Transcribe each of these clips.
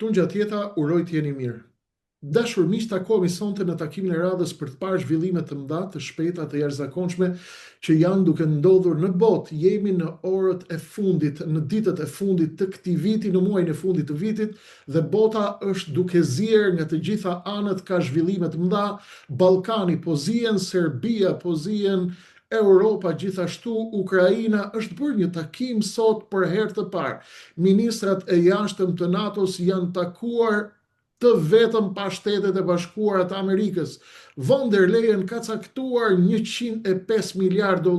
Tungjatjeta, uroj të jeni mirë. Dashur miq, takohemi sonte në takimin e radhës për të parë zhvillime të mëdha, të shpejta, të jashtëzakonshme që janë duke ndodhur në botë. Jemi në orët e fundit, në ditët e fundit të këtij viti, në muajin e fundit të vitit, dhe bota është duke zier nga të gjitha anët, ka zhvillime të mëdha. Ballkani po zihen, Serbia po zihen, Europa, gjithashtu Ukraina. Është bërë një takim sot për herë të parë. Ministrat e jashtëm të NATO-s janë takuar të vetëm pa Shtetet e Bashkuara të Amerikës. Von der Leyen ka caktuar $105 miliardë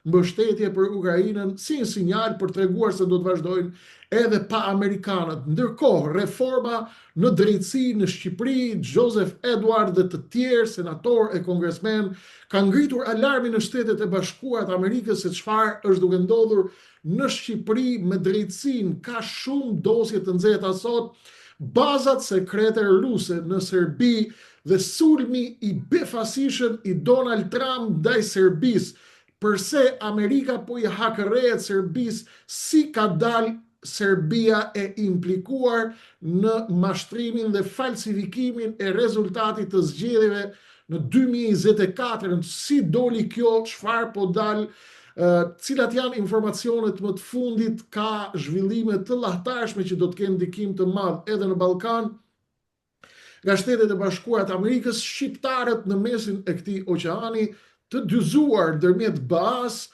mbështetje për Ukrainën si një sinjal për treguar se do të vazhdojnë edhe pa amerikanët. Ndërkohë, reforma në drejtësi në Shqipëri, Joseph Edward dhe të tjerë senatorë e kongresmen kanë ngritur alarmin në Shtetet e Bashkuara të Amerikës se çfarë është duke ndodhur në Shqipëri me drejtësinë. Ka shumë dosje të nxehta sot. Bazat sekrete ruse në Serbi dhe sulmi i befasishëm i Donald Trump ndaj Serbisë. Përse Amerika po i hakërrehet Serbisë, si ka dalë Serbia e implikuar në mashtrimin dhe falsifikimin e rezultatit të zgjedhjeve në 2024, si doli kjo, çfarë po dalë, cilat janë informacionet më të fundit, ka zhvillime të lahtarshme që do të kenë ndikim të madh edhe në Ballkan. Nga Shtetet e Bashkuara të Amerikës, shqiptarët në mesin e këtij oqeani të dyzuar ndërmjet BAS,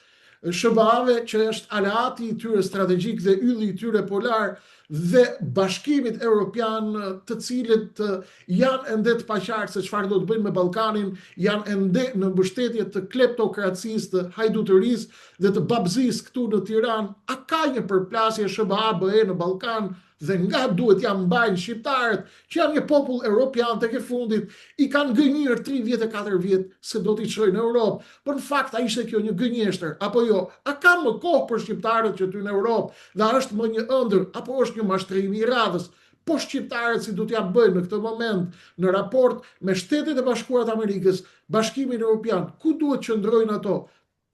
SBA-ve që është aleati i tyre strategjik dhe ylli i tyre polar, dhe Bashkimit Evropian, të cilët janë ende të paqartë se çfarë do të bëjnë me Ballkanin, janë ende në mbështetje të kleptokracisë, të hajdutërisë dhe të babzisë këtu në Tiranë. A ka një përplasje SBA-BE në Ballkan? Dhe nga duhet ja mbajnë shqiptarët, që janë një popull europian tek e fundit, i kanë gënjur 34 vjet se do t'i çojnë në Europë. Por në fakt a ishte kjo një gënjeshtër apo jo? A ka më kohë për shqiptarët që ty në Europë? Dhe a është më një ëndër apo është një mashtrim i radhës? Po shqiptarët si do t'ja bëjnë në këtë moment në raport me Shtetet e Bashkuara të Amerikës, Bashkimin Evropian, ku duhet qëndrojnë ato?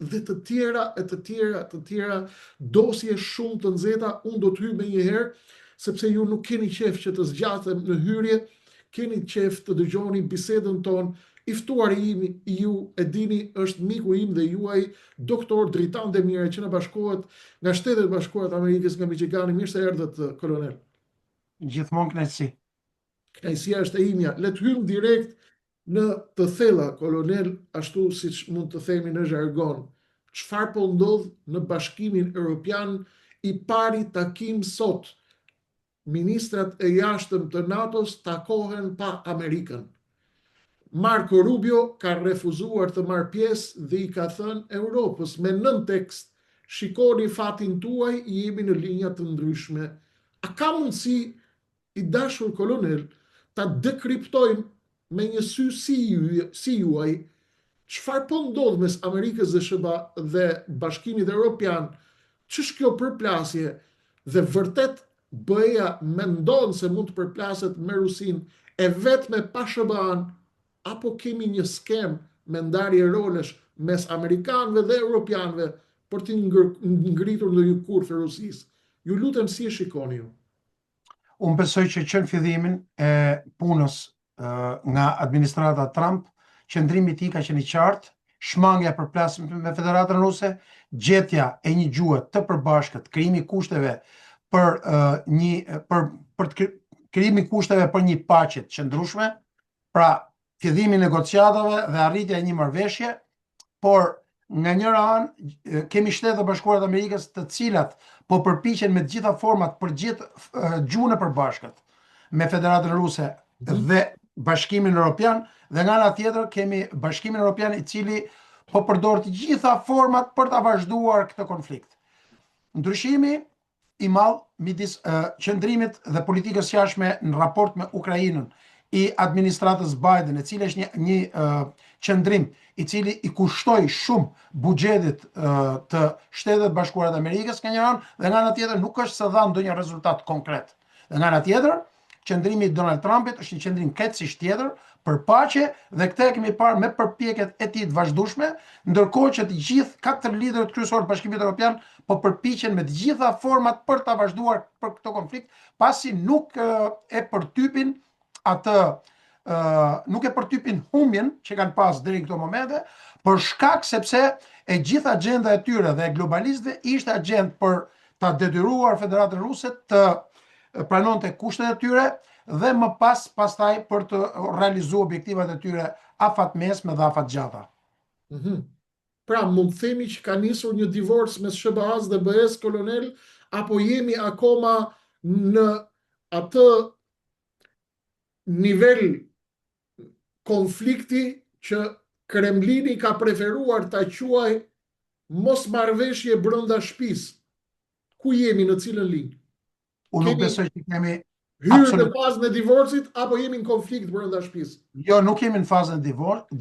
Dhe të tjera, dosje shumë të nxehta. Unë do të hyj menjëherë, sepse ju nuk keni qef që të zgjatem në hyrje, keni qef të dëgjoni bisedën tonë. I ftuari im, ju e dini, është miku im dhe juaj, doktor Dritan Demire, që na bashkohet nga Shtetet e Bashkuara të Amerikës, nga Michigani. Mirë se erdhët, kolonel. Gjithmonë kënaqësi. Kënaqësia është e imja. Le të hyjmë direkt në të thella, kolonel, ashtu siç mund të themi në zhargon. Çfarë po ndodh në Bashkimin Evropian? I pari takim sot. Ministrat e jashtëm të NATO-s takohen pa Amerikën. Marco Rubio ka refuzuar të marrë pjesë dhe i ka thënë Europës me 9 tekst: shikoni fatin tuaj, jemi në linja të ndryshme. A ka mundësi, i dashur kolonel, ta dekriptojmë me një sy si juaj çfarë po ndodh mes Amerikës dhe SBA dhe Bashkimit Evropian? Ç'është kjo përplasje? Dhe vërtet BE-ja mendon se mund të përplaset me Rusinë e vetme pa SBA-n, apo kemi një skem me ndarje rolesh mes amerikanëve dhe europianëve për të ngritur në një kurth të Rusisë? Ju lutem, si e shikoni ju? Unë besoj që në fillimin e punës nga administrata Trump, qëndrimi i tij ka qenë i qartë, shmangja për plasje me Federatën Ruse, gjetja e një gjuhë të përbashkët, krijimi kushteve për krijimi kushteve për një paqe të qëndrueshme, pra fillimi i negociatave dhe arritja e një marrëveshje. Por nga njëra anë kemi Shtetet e Bashkuara të Amerikës, të cilat po përpiqen me të gjitha format për gjithë gjuhën e përbashkët me Federatën Ruse dhe Bashkimin Evropian, dhe nga ana tjetër kemi Bashkimin Evropian i cili po përdor të gjitha format për ta vazhduar këtë konflikt. Ndryshimi i madh midis qëndrimit dhe politikës jashtme në raport me Ukrainën i administratës Biden, e cili është një qëndrim i cili i kushtoi shumë buxhetit të Shtetet Bashkuara të Amerikës nga një anë, dhe nga ana tjetër nuk është se dha ndonjë rezultat konkret. Dhe nga ana tjetër, qëndrimi i Donald Trumpit është një qëndrim krejtësisht tjetër për paqe dhe këtë e kemi parë me përpjekjet e tij të vazhdueshme, ndërkohë që të gjithë katër liderët kryesorë të Bashkimit Evropian po përpiqen me të gjitha format për ta vazhduar për këtë konflikt, pasi nuk e përtypin nuk e përtypin humbjen që kanë pas deri në këto momente, për shkak sepse e gjitha agjenda e tyre dhe e globalistëve ishte agjendë për ta detyruar Federatën Ruse të pranonte kushtet e tyre dhe më pastaj për të realizuar objektivat e tyre afatmesme dhe afatgjata. Pra, mund të themi që ka nisur një divorc mes SBA-s dhe BE-s, kolonel, apo jemi akoma në atë nivel konflikti që Kremlini ka preferuar ta quaj mosmarrëveshje brenda shtëpisë. Ku jemi, në cilën linjë? Unë nuk besoj që kemi hyrë në fazën e divorcit apo jemi në konflikt brenda shtëpisë? Jo, nuk jemi në fazën e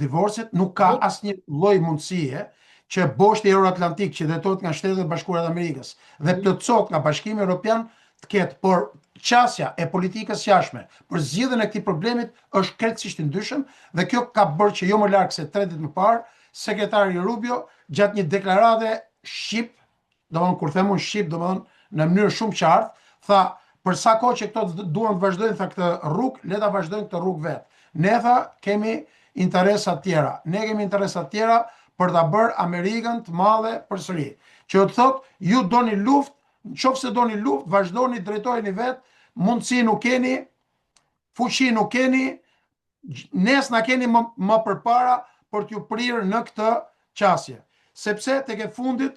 divorcit, nuk ka asnjë lloj mundësie që boshti euroatlantik që drejtohet nga Shtetet e Bashkuara të Amerikës dhe plotësohet nga Bashkimi Evropian të ketë, por qasja e politikës jashtme për zgjidhjen e këtij problemit është krejtësisht i ndryshëm dhe kjo ka bërë që jo më larg se 3 ditë më parë, sekretari Rubio gjatë një deklarate shqip, domethënë kur them unë shqip, domethënë në mënyrë shumë qartë, tha për sa kohë që këto duan të vazhdojnë këtë rrugë, le ta vazhdojnë këtë rrugë vetë. Ne tha kemi interesa të tjera. Ne kemi interesa të tjera për ta bërë Amerikën të madhe përsëri. Që të thotë, ju doni luftë, nëse doni luftë, vazhdoni, drejtojeni vetë, mundësi nuk keni, fuqi nuk keni, nes na keni më përpara për t'ju prirë në këtë qasje. Sepse tek e fundit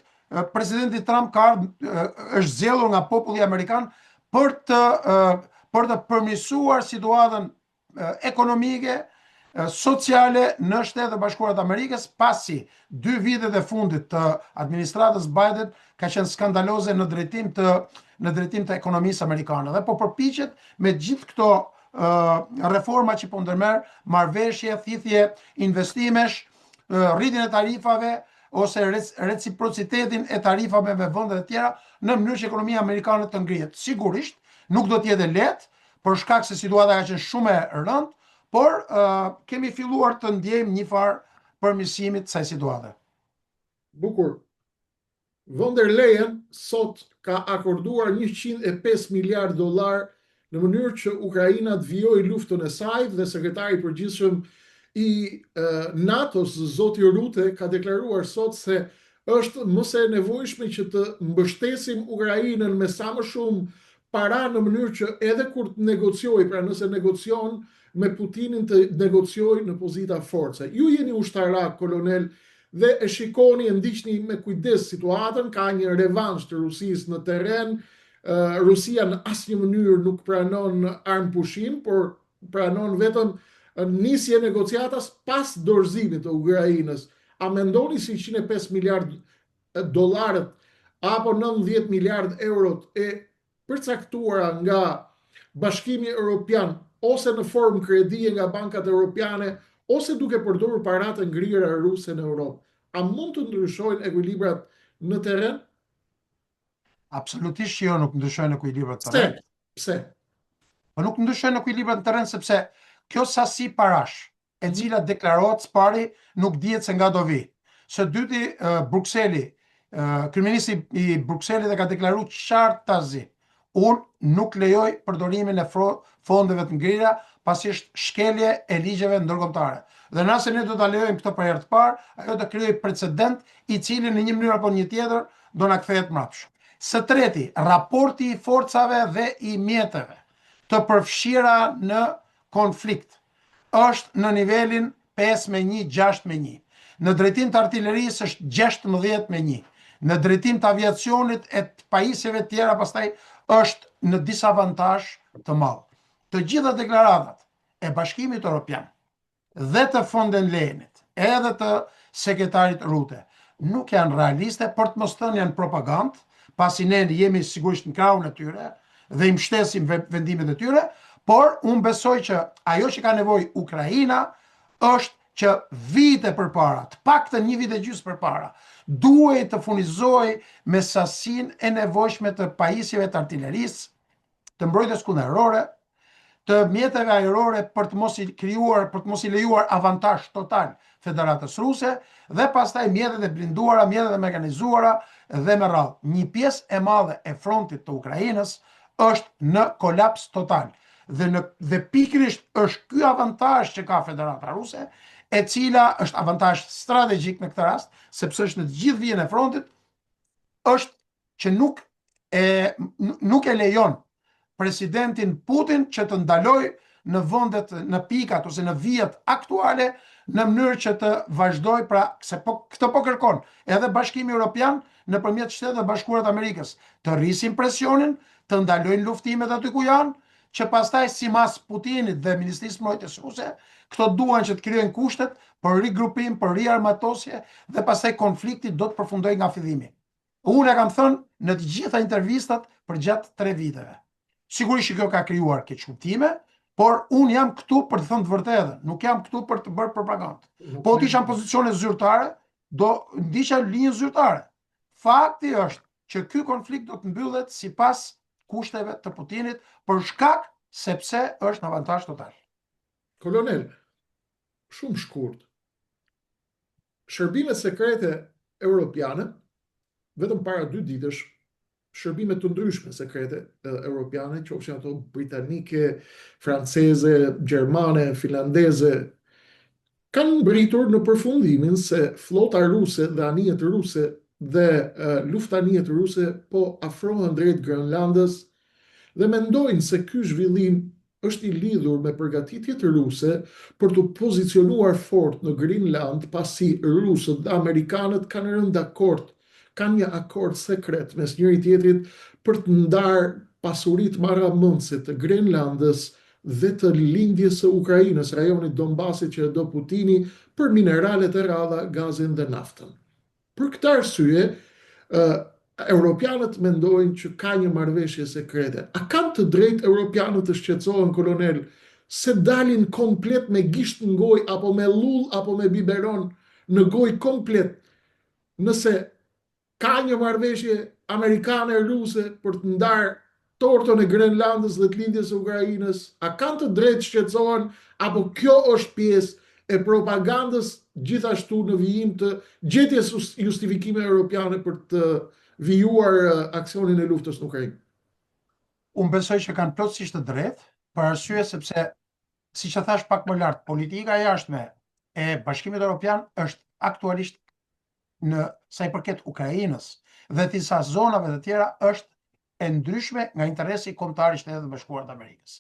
presidenti Trump është zgjedhur nga populli amerikan për të përmirësuar situatën ekonomike, sociale në Shtetet e Bashkuara të Amerikës, pasi 2 vitet e fundit të administratës Biden ka qenë skandaloze në drejtim të ekonomisë amerikane. Dhe po përpiqet me gjithë këto reforma që po ndërmerr, marrëveshje, thithje investimesh, rritjen e tarifave ose reciprocitetin e tarifave me vendet e tjera në mënyrë që ekonomia amerikane të ngrihet. Sigurisht nuk do të jetë lehtë për shkak se situata ka qenë shumë e rëndë, por kemi filluar të ndjejmë një farë përmirësimi të kësaj situate. Bukur. Von der Leyen sot ka akorduar 105 miliard dollar në mënyrë që Ukraina të vijojë luftën e saj dhe sekretari i përgjithshëm i NATO-s, zoti Rute, ka deklaruar sot se është mëse e nevojshme që të mbështesim Ukrainën me sa më shumë para në mënyrë që edhe kur të negociojë, pra nëse negocion me Putinin të negociojë në pozita force. Ju jeni ushtarak, kolonel, dhe e shikoni, e ndiqni me kujdes situatën, ka një revansh të Rusisë në terren. Rusia në asnjë mënyrë nuk pranon armë pushim, por pranon vetëm nisje negociatas pas dorëzimit të Ukrainës. A mendoni si 105 miliard dollarët apo 90 miliard eurot e përcaktuara nga Bashkimi Evropian ose në formë kredie nga bankat europiane ose duke përdorur paratë ngrirë ruse në Europë, a mund të ndryshojnë ekuilibrat në terren? Absolutisht që jo, nuk ndryshojnë ekuilibrat në terren. Pse? Po nuk ndryshojnë ekuilibrat në terren sepse kjo sasi parash, e cila deklarohet së pari, nuk dihet se nga do vi. Së dyti, Brukseli, kryeministri i Brukselit e ka deklaruar qartazi, unë nuk lejoj përdorimin e fondeve të ngrira, pasi është shkelje e ligjeve ndërkombëtare. Dhe nëse ne do ta lejojmë këtë për herë të parë, ajo do krijojë precedent i cili në një mënyrë apo një tjetër do na kthehet mbrapsht. Së treti, raporti i forcave dhe i mjeteve të përfshira në konflikt është në nivelin 5-1, 6-1. Në drejtim të artillerisë është 16-1. Në drejtim të aviacionit e të pajisjeve tjera pastaj është në disavantazh të madh. Të gjitha deklaratat e Bashkimit Evropian dhe të von der Leyenit, edhe të sekretarit Rute, nuk janë realiste, për të mos thënë janë propagandë, pasi ne jemi sigurisht në krahun e tyre dhe i mbështesim vendimet e tyre, por unë besoj që ajo që ka nevojë Ukraina është që vite përpara, të paktën 1 vit e gjysmë përpara, duhet të furnizojë me sasinë e nevojshme të pajisjeve të artillerisë, të mbrojtjes kundërore, të mjeteve ajrore për të mos i lejuar avantazh total Federatës Ruse, dhe pastaj mjetet e blinduara, mjetet e mekanizuara dhe me radhë. Një pjesë e madhe e frontit të Ukrainës është në kolaps total. Dhe pikërisht është ky avantazh që ka Federata Ruse, e cila është avantazh strategjik në këtë rast, sepse është në të gjithë vijën e frontit, është që nuk e lejon presidentin Putin që të ndaloj në vendet, në pikat ose në vijat aktuale, në mënyrë që të vazhdoj, pra se këtë po kërkon edhe Bashkimi Evropian nëpërmjet Shtetit Bashkuar të Amerikës, të rrisin presionin, të ndalojnë luftimet aty ku janë, që pastaj simas Putinit dhe Ministrisë Mbrojtjes Ruse, këto duan që të krijojnë kushtet për rigrupim, për riarmatosje, dhe pastaj konflikti do të përfundojë nga fillimi. Unë e kam thënë në të gjitha intervistat për gjatë 3 viteve. Sigurisht që kjo ka krijuar keqkuptime, por unë jam këtu për të thënë të vërtetën, nuk jam këtu për të bërë propagandë. Po të isha në pozicione zyrtare, do ndiqja linjë zyrtare. Fakti është që ky konflikt do të mbyllet sipas kushteve të Putinit, për shkak sepse është në avantazh total. Kolonel, shumë shkurt. Shërbimet sekrete europiane, vetëm para 2 ditësh, shërbime të ndryshme sekrete europiane, qofshin ato britanike, franceze, gjermane, finlandeze, kanë mbritur në përfundimin se flota ruse dhe anijet ruse dhe luftanijet ruse po afrohen drejt Grenlandës dhe mendojnë se ky zhvillim është i lidhur me përgatitjet ruse për të pozicionuar fort në Greenland, pasi rusët dhe amerikanët kanë rënë dakord, kanë një akord sekret mes njëri tjetrit për të ndarë pasuritë marramëndse të Grenlandës dhe të lindjes së Ukrainës, rajonit Donbasit që e do Putini, për mineralet e rradha, gazin dhe naftën. Për këtë arsye, europianët mendojnë që ka një marrëveshje sekrete. A kanë të drejtë europianët të shqetësohen, kolonel, se dalin komplet me gisht në gojë, apo me lull, apo me biberon në gojë komplet, nëse ka një marrëveshje amerikane-ruse për të ndarë tortën e Grenlandës dhe të lindjes së Ukrainës? A kanë të drejtë shqetësohen, apo kjo është pjesë e propagandës gjithashtu në vijim të gjetjes justifikime europiane për të vijuar aksionin e luftës në Ukrainë? Unë besoj që kanë plotësisht të drejtë, për arsye sepse, siç e thash pak më lart, politika e jashtme e Bashkimit Evropian është aktualisht në sa i përket Ukrainës dhe disa zonave të tjera është e ndryshme nga interesi kombëtar i Shtetit Bashkuar të Amerikës.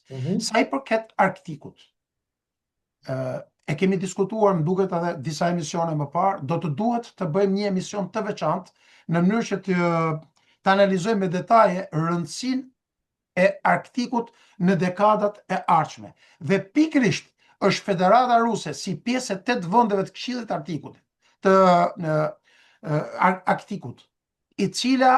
Sa i përket Arktikut, e kemi diskutuar, më duket edhe disa emisione më parë, do të duhet të bëjmë një emision të veçantë në mënyrë që të analizojmë me detaje rëndësinë e Arktikut në dekadat e ardhshme. Dhe pikërisht është Federata Ruse si pjesë e 8 vendeve të Këshillit të Arktikut, i cila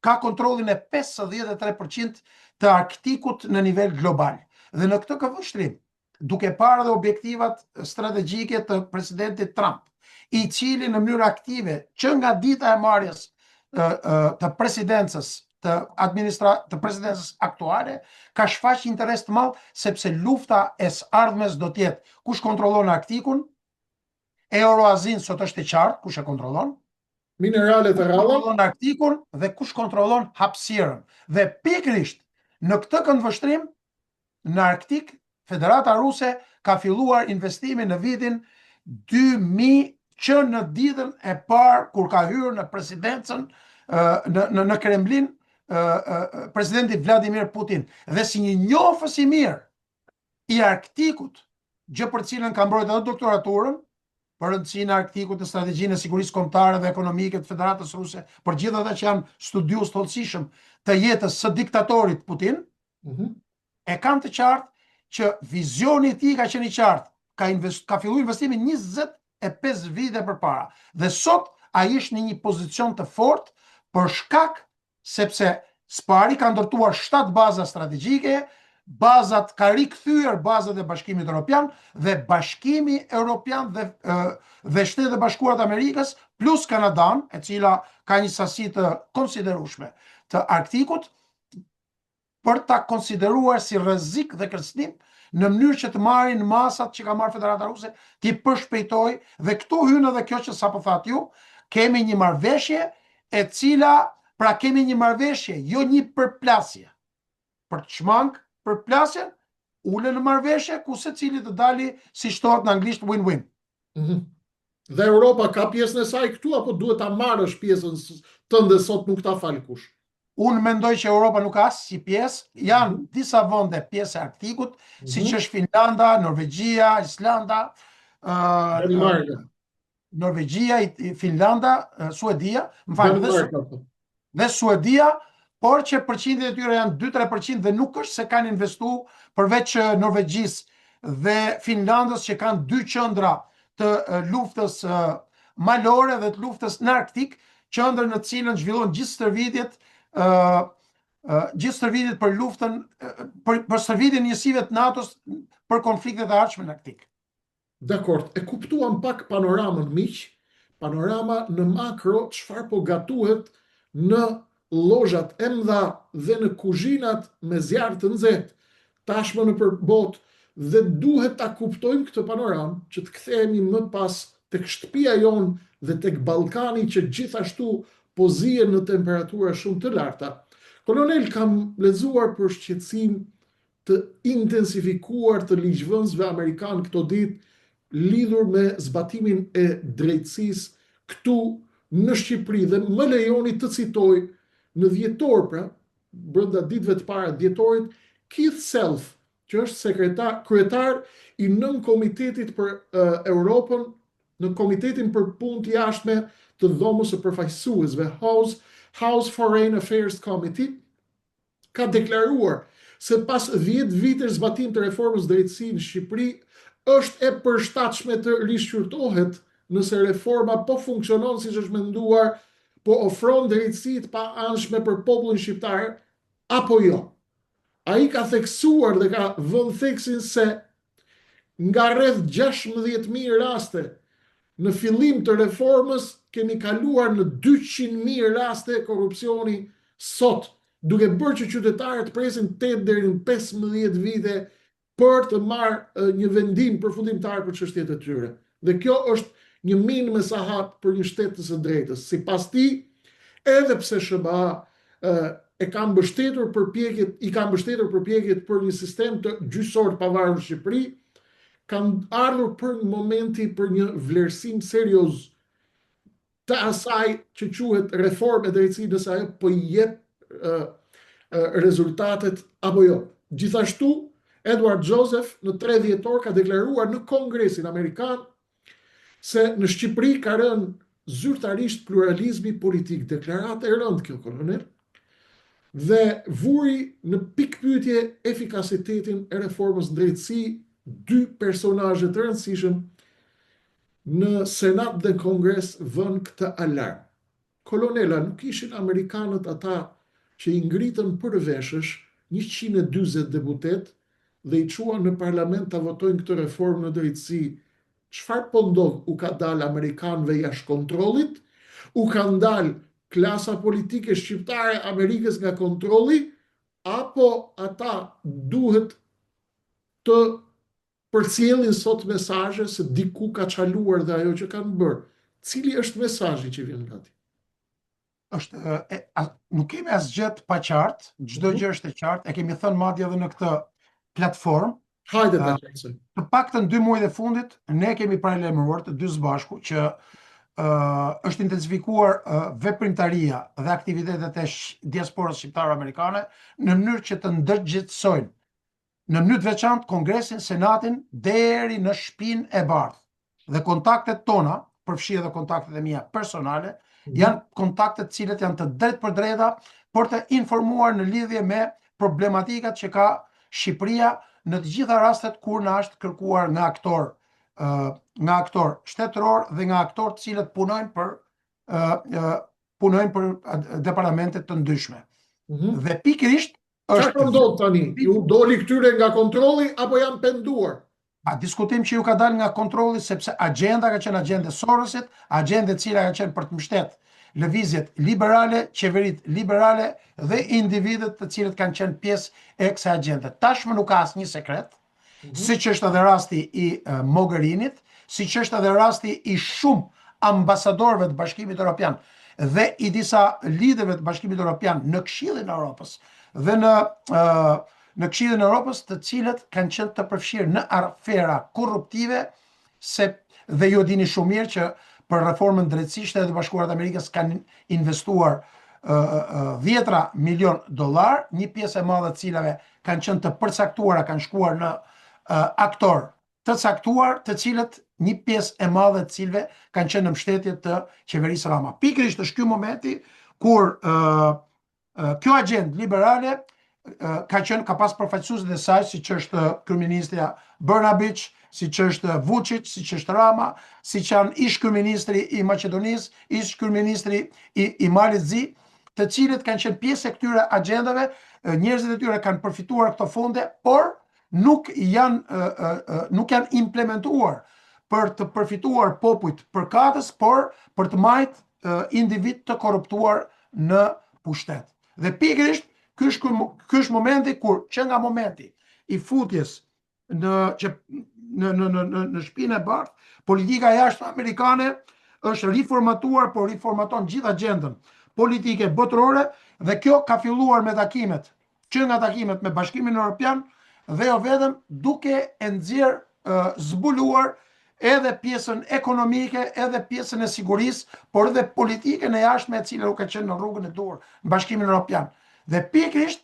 ka kontrollin e 53% të Arktikut në nivel global. Dhe në këtë këvështrim, duke parë dhe objektivat strategjike të presidentit Trump, i cili në mënyrë aktive që nga dita e marrjes të presidencës të presidencës aktuale, ka shfaq interes të madh, sepse lufta e së ardhmes do të jetë kush kontrollon Arktikun, Euroazin sot është e qartë kush e kontrollon, mineralet e rradha, kontrollon Arktikun dhe kush kontrollon hapësirën. Dhe pikërisht në këtë këndvështrim në Arktik, Federata Ruse ka filluar investimin në vitin 2000, që në ditën e parë kur ka hyrë në presidencën në Kremlin presidenti Vladimir Putin, dhe si një njohës i mirë i Arktikut, gjë për cilën ka mbrojtur edhe doktoraturën për rëndësinë e Arktikut në strategjinë e sigurisë kombëtare dhe ekonomike të Federatës Ruse, për gjithë ata që janë studiues të hollësishëm të jetës së diktatorit Putin, e kanë të qartë që vizioni i tij ka qenë i qartë, ka filluar investimin 25 vite përpara. Dhe sot ai është në një pozicion të fortë për shkak sepse spari ka ndërtuar 7 baza strategjike, bazat ka rikthyer bazat e Bashkimit Evropian dhe Bashkimi Evropian dhe Shtetet e Bashkuara të Amerikës plus Kanadan, e cila ka një sasi të konsiderueshme të Arktikut, për ta konsideruar si rrezik dhe kërcënim në mënyrë që të marrin masat që ka marrë Federata Ruse, t'i përshpejtoj, dhe këtu hyn edhe kjo që sapo thatë ju, kemi një marrëveshje e cila, pra kemi një marrëveshje, jo një përplasje. Për të shmang përplasjen, ule në marrëveshje ku secili të dali, si thot në anglisht, win-win. Dhe Europa ka pjesën e saj këtu, apo duhet ta marrësh pjesën tënde sot nuk ta fal kush? Unë mendoj që Europa nuk ka si pjesë, janë disa vende pjesë e Arktikut, siç është Finlanda, Norvegjia, Islanda, Norvegjia, Finlanda, Suedia, më falë, dhe Suedia, por që përqindjet e tyre janë 2-3% dhe nuk është se kanë investu përveç Norvegjisë dhe Finlandës që kanë 2 qendra të luftës malore dhe të luftës në Arktik, qendër në cilën zhvillohen gjithë stërvitjet për luftën, për stërvitjen njësive të NATO-s për konfliktet e ardhshme në Arktik. Dakor, e kuptuam pak panoramën miq, panorama në makro çfarë po gatuhet në lozhat e mëdha dhe në kuzhinat me zjarr të nxehtë tashmë në përbot, dhe duhet ta kuptojmë këtë panoramë që të kthehemi më pas tek shtëpia jonë dhe tek Ballkani që gjithashtu po zihen në temperatura shumë të larta. Kolonel, kam lexuar për shqetësim të intensifikuar të ligjvënësve amerikan këto ditë lidhur me zbatimin e drejtësisë këtu në Shqipëri, dhe më lejoni të citoj në dhjetor, pra brenda ditëve të para të dhjetorit, Keith Self, që është kryetar i nën komitetit për Europën në Komitetin për Punë të Jashtme të Dhomës së Përfaqësuesve, House Foreign Affairs Committee, ka deklaruar se pas 10 vitesh zbatim të reformës drejtësi në Shqipëri, është e përshtatshme të rishqyrtohet nëse reforma po funksionon siç është menduar, po ofron drejtësi të paanshme për popullin shqiptar apo jo. Ai ka theksuar dhe ka vënë theksin se nga rreth 16.000 raste në fillim të reformës kemi kaluar në 200.000 raste korrupsioni sot, duke bërë që qytetarët presin 8 deri në 15 vite për të marrë një vendim përfundimtar për çështjet e tyre. Dhe kjo është një minë me sahat për një shtet të së drejtës. Sipas tij, edhe pse SBA i ka mbështetur përpjekjet për një sistem të gjyqësor të pavarur në Shqipëri, kanë ardhur për një momenti për një vlerësim serioz të asaj që quhet reformë e drejtësisë, nëse ajo po i jep rezultatet apo jo. Gjithashtu, Edward Joseph në 3 dhjetor ka deklaruar në Kongresin Amerikan se në Shqipëri ka rënë zyrtarisht pluralizmi politik. Deklaratë e rëndë kjo, kolonel, dhe vuri në pikpyetje efikasitetin e reformës drejtësi 2 personazhe të rëndësishëm në Senat dhe Kongres vën këtë alarm. Kolonela, nuk ishin amerikanët ata që i ngritën për veshësh 140 deputet dhe i quan në parlament të votojnë këtë reformë në drejtësi? Çfarë po ndodh? U ka dalë amerikanëve jashtë kontrollit? U ka ndalë klasa politike shqiptare Amerikës nga kontrolli? Apo ata duhet të përcjellin sot mesazhe se diku ka çaluar dhe ajo që kanë bërë? Cili është mesazhi që vjen nga ti? Nuk kemi asgjë të paqartë, çdo gjë është e qartë, e kemi thënë madje edhe në këtë platformë. Hajde ta qartësojmë. Të paktën 2 muajt e fundit ne kemi paralajmëruar të dy së bashku që është intensifikuar veprimtaria dhe aktivitetet e diasporës shqiptare amerikane në mënyrë që të ndërgjegjësojnë në mënyrë të veçantë Kongresin, Senatin deri në Shtëpinë e Bardhë. Dhe kontaktet tona, përfshi edhe kontaktet e mia personale, janë kontaktet cilët janë të drejtë për drejta për të informuar në lidhje me problematikat që ka Shqipëria në të gjitha rastet kur na është kërkuar nga aktor shtetëror dhe nga aktor të cilët punojnë për departamente të ndryshme. Dhe pikërisht çfarë ndodh tani? Ju doli këtyre nga kontrolli apo janë penduar? Diskutim që ju ka dalë nga kontrolli sepse agjenda ka qenë agjende Sorosit, agjende cila ka qenë për të mbështet lëvizjet liberale, qeverit liberale dhe individet të cilët kanë qenë pjesë e kësaj agjende. Tashmë nuk ka asnjë sekret, siç është edhe rasti i Mogherinit, siç është edhe rasti i shumë ambasadorëve të Bashkimit Evropian dhe i disa liderëve të Bashkimit Evropian në Këshillin e Evropës dhe në Këshillin e Evropës, të cilët kanë qenë të përfshirë në afera korruptive dhe ju dini shumë mirë që për reformën drejtësisë Shtetet e Bashkuara të Amerikës kanë investuar $10 milion, një pjesë e madhe të cilave kanë qenë të përcaktuara, kanë shkuar në aktor të caktuar, të cilët një pjesë e madhe të cilëve kanë qenë në mbështetje të qeverisë Rama. Pikërisht është ky momenti kur kjo agjendë liberale ka pas përfaqësuesit e saj, siç është kryeministja Brnabić, siç është Vučić, siç është Rama, siç janë ish kryeministri i Maqedonisë, ish kryeministri i Malit Zi, të cilët kanë qenë pjesë e këtyre agjendave, njerëzit e tyre kanë përfituar këto fonde, por nuk janë implementuar për të përfituar popujt përkatës, por për të majtë individ të korruptuar në pushtet. Dhe pikërisht ky është momenti kur që nga momenti i futjes në shtëpinë e bardhë, politika jashtme amerikane është riformatuar, por riformaton gjithë agjendën politike botërore, dhe kjo ka filluar me takimet, që nga takimet me Bashkimin Evropian, dhe jo vetëm duke e nxjerrë zbuluar edhe pjesën ekonomike, edhe pjesën e sigurisë, por edhe politikën e jashtme e cila nuk ka qenë në rrugën e duhur në Bashkimin Evropian. Dhe pikërisht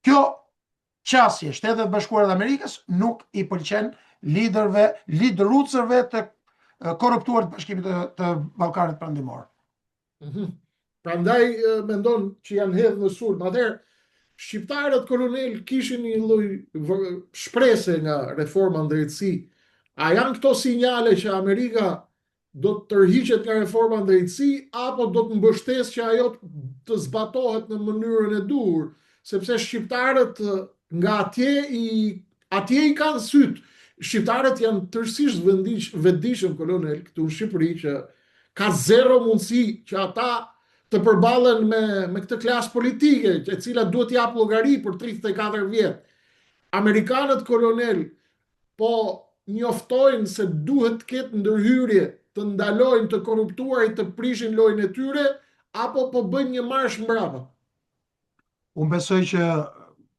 kjo qasje Shtetet e Bashkuara të Amerikës nuk i pëlqen lideruesve të korruptuar të Bashkimit të Ballkanit Perëndimor. Prandaj mendon që janë hedhur në sulm. Atëherë shqiptarët kolonel kishin një lloj shprese nga reforma në drejtësi. A janë këto sinjale që Amerika do të tërhiqet nga reforma në drejtësi, apo do të mbështesë që ajo të zbatohet në mënyrën e duhur, sepse shqiptarët nga atje i kanë syt. Shqiptarët janë tërësisht vetëdijshëm kolonel këtu në Shqipëri, që ka zero mundësi që ata të përballen me këtë klasë politike, e cila duhet t'jap llogari për 34 vjet. Amerikanët kolonel po njoftojnë se duhet të ketë ndërhyrje të ndalojnë të korruptuarit të prishin lojën e tyre, apo po bëjnë një marsh mbrapa? Unë besoj që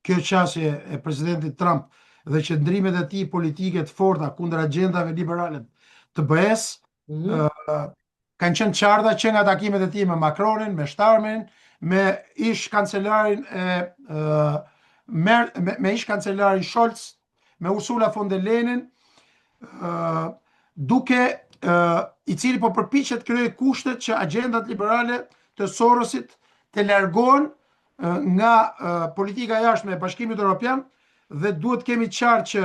kjo qasje e presidentit Trump dhe qëndrimet e tij politike të forta kundër agjendave liberale të BE-s kanë qenë qarta që nga takimet e tij me Macronin, me Starmerin, me ish kancelarin me ish kancelarin Scholz, me Ursula von der Leyenin, duke i cili po përpiqet krijojë kushtet që agjendat liberale të Sorosit të largohen nga politika jashtme e Bashkimit Evropian, dhe duhet kemi qartë që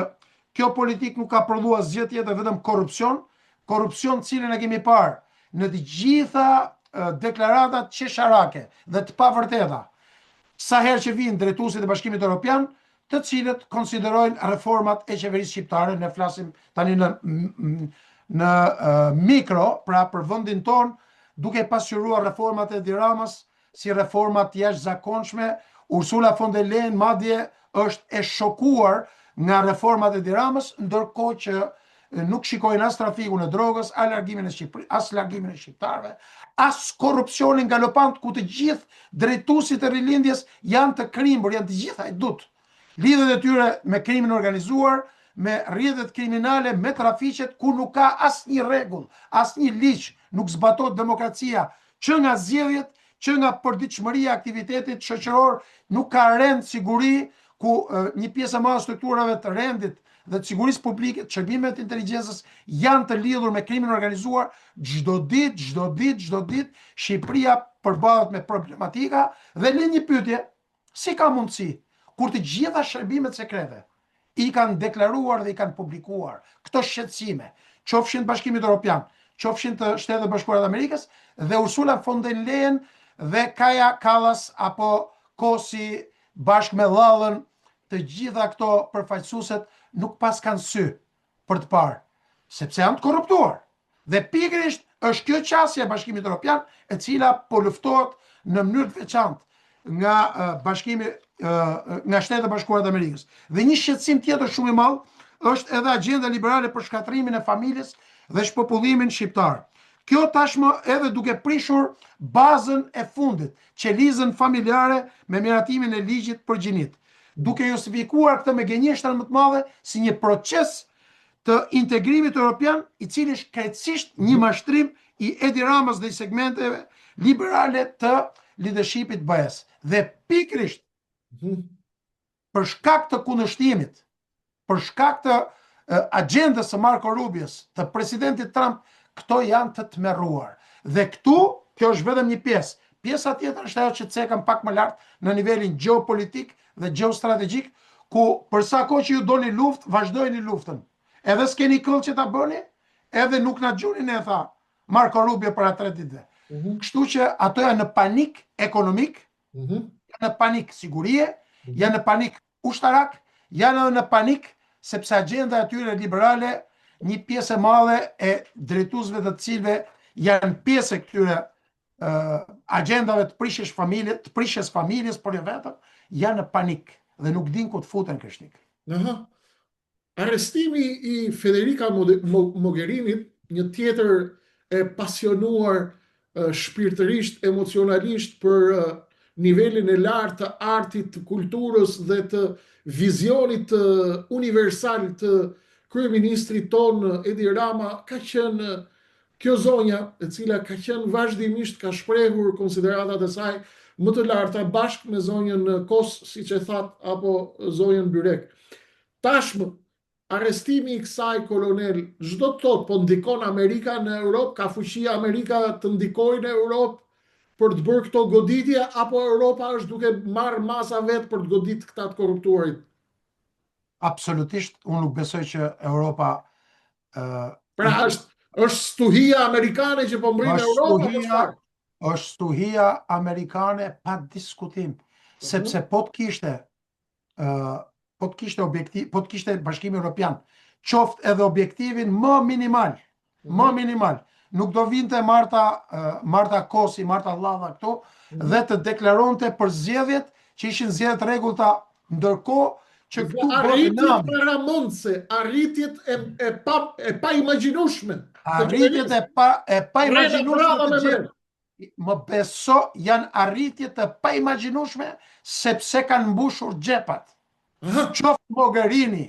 kjo politikë nuk ka prodhuar asgjë tjetër vetëm korrupsion cilën e kemi parë në të gjitha deklaratat qesharake dhe të pavërteta sa herë që vinë drejtuesit e Bashkimit Evropian, të cilët konsiderojnë reformat e qeverisë shqiptare. Ne flasim tani në mikro, pra për vendin ton, duke pasqyruar reformat e Edi Ramës si reformat jashtëzakonshme. Ursula von der Leyen madje është e shokuar nga reformat e Edi Ramës, ndërkohë që nuk shikojnë as trafikun e drogës, as largimin e shqiptarëve, as korrupsionin galopant, ku të gjithë drejtuesit e rilindjes janë të krimbur, janë të gjitha hajdut. Lidhet e tyre me krimin organizuar, me rrjetet kriminale, me trafiqet, ku nuk ka asnjë rregull, asnjë ligj, nuk zbatohet demokracia, që nga zgjedhjet, që nga përditshmëria e aktivitetit shoqëror, nuk ka rend siguri, ku një pjesë e madhe strukturave të rendit dhe të sigurisë publike, të shërbimet të inteligjencës janë të lidhur me krimin organizuar. Çdo ditë Shqipëria përballet me problematika, dhe në një pyetje, si ka mundësi kur të gjitha shërbimet sekrete i kanë deklaruar dhe i kanë publikuar këto shqetësime, qofshin Bashkimit Evropian, qofshin të Shtetet e Bashkuara të Amerikës, dhe Ursula von der Leyen dhe Kaja Kallas apo Kosi bashkë me Lallën, të gjitha këto përfaqësueset nuk pas kanë sy për të parë, sepse janë të korruptuar. Dhe pikërisht është kjo qasja e Bashkimit Evropian e cila po luftohet në mënyrë të veçantë nga Bashkimi nga Shtetet e Bashkuara të Amerikës. Dhe një shqetësim tjetër shumë i madh është edhe agjenda liberale për shkatrimin e familjes dhe shpopullimin shqiptar. Kjo tashmë edhe duke prishur bazën e fundit, qelizën familjare me miratimin e ligjit për gjinit, duke justifikuar këtë me gënjeshtër më të madhe si një proces të integrimit europian, i cili është krejtësisht një mashtrim i Edi Ramës dhe i segmenteve liberale të leadershipit BE-s. Dhe pikrisht për shkak të kundërshtimit, për shkak të agjendës së Marco Rubios, të presidentit Trump, këto janë të tmerruar. Dhe këtu, kjo është vetëm një pjesë. Pjesa tjetër është ajo që cekëm pak më lart në nivelin geopolitik dhe geostrategjik, ku përsa kohë që ju doni luftë, vazhdojeni luftën. Edhe s'keni këll që ta bëni, edhe nuk na gjuni ne, tha Marco Rubio para 3 ditëve. Kështu që ato janë në panik ekonomik, janë në panik sigurie, janë në panik ushtarak, janë edhe në panik sepse agjenda e tyre liberale, një pjesë e madhe e drejtuesve të cilëve janë pjesë e këtyre agjendave të prishjes familjes, por jo vetëm, janë në panik dhe nuk din ku të futen Krishtik. Arrestimi i Federica Mogherinit, një tjetër e pasionuar shpirtërisht, emocionalisht për nivelin e lartë të artit, të kulturës dhe të vizionit universal të kryeministrit ton Edi Rama, ka qenë kjo zonja, e cila ka qenë vazhdimisht, ka shprehur konsideratat e saj më të larta bashkë me zonjën Kos, siç e that, apo zonjën Byrek. Tashmë, arrestimi i kësaj kolonel, çdo të thotë, po ndikon Amerika në Europë, ka fuqi Amerika të ndikojë në Europë për të bërë këto goditje, apo Europa është duke marrë masa vetë për të godit këta të korruptuarit? Absolutisht, unë nuk besoj që Europa... Pra është stuhia amerikane që po mbrin Europa? është stuhia amerikane pa diskutim, sepse po të kishte Bashkimi Evropian, qoftë edhe objektivin më minimal, nuk do vinte Marta Kosi, Marta Llava këtu, dhe të deklaronte për zgjedhjet që ishin zgjedhjet rregullta, ndërkohë që këtu arritjet paramundse, arritjet e pa imagjinueshme. Arritjet e pa imagjinueshme më beso janë arritjet e pa imagjinueshme sepse kanë mbushur xhepat. Qoftë Mogherini,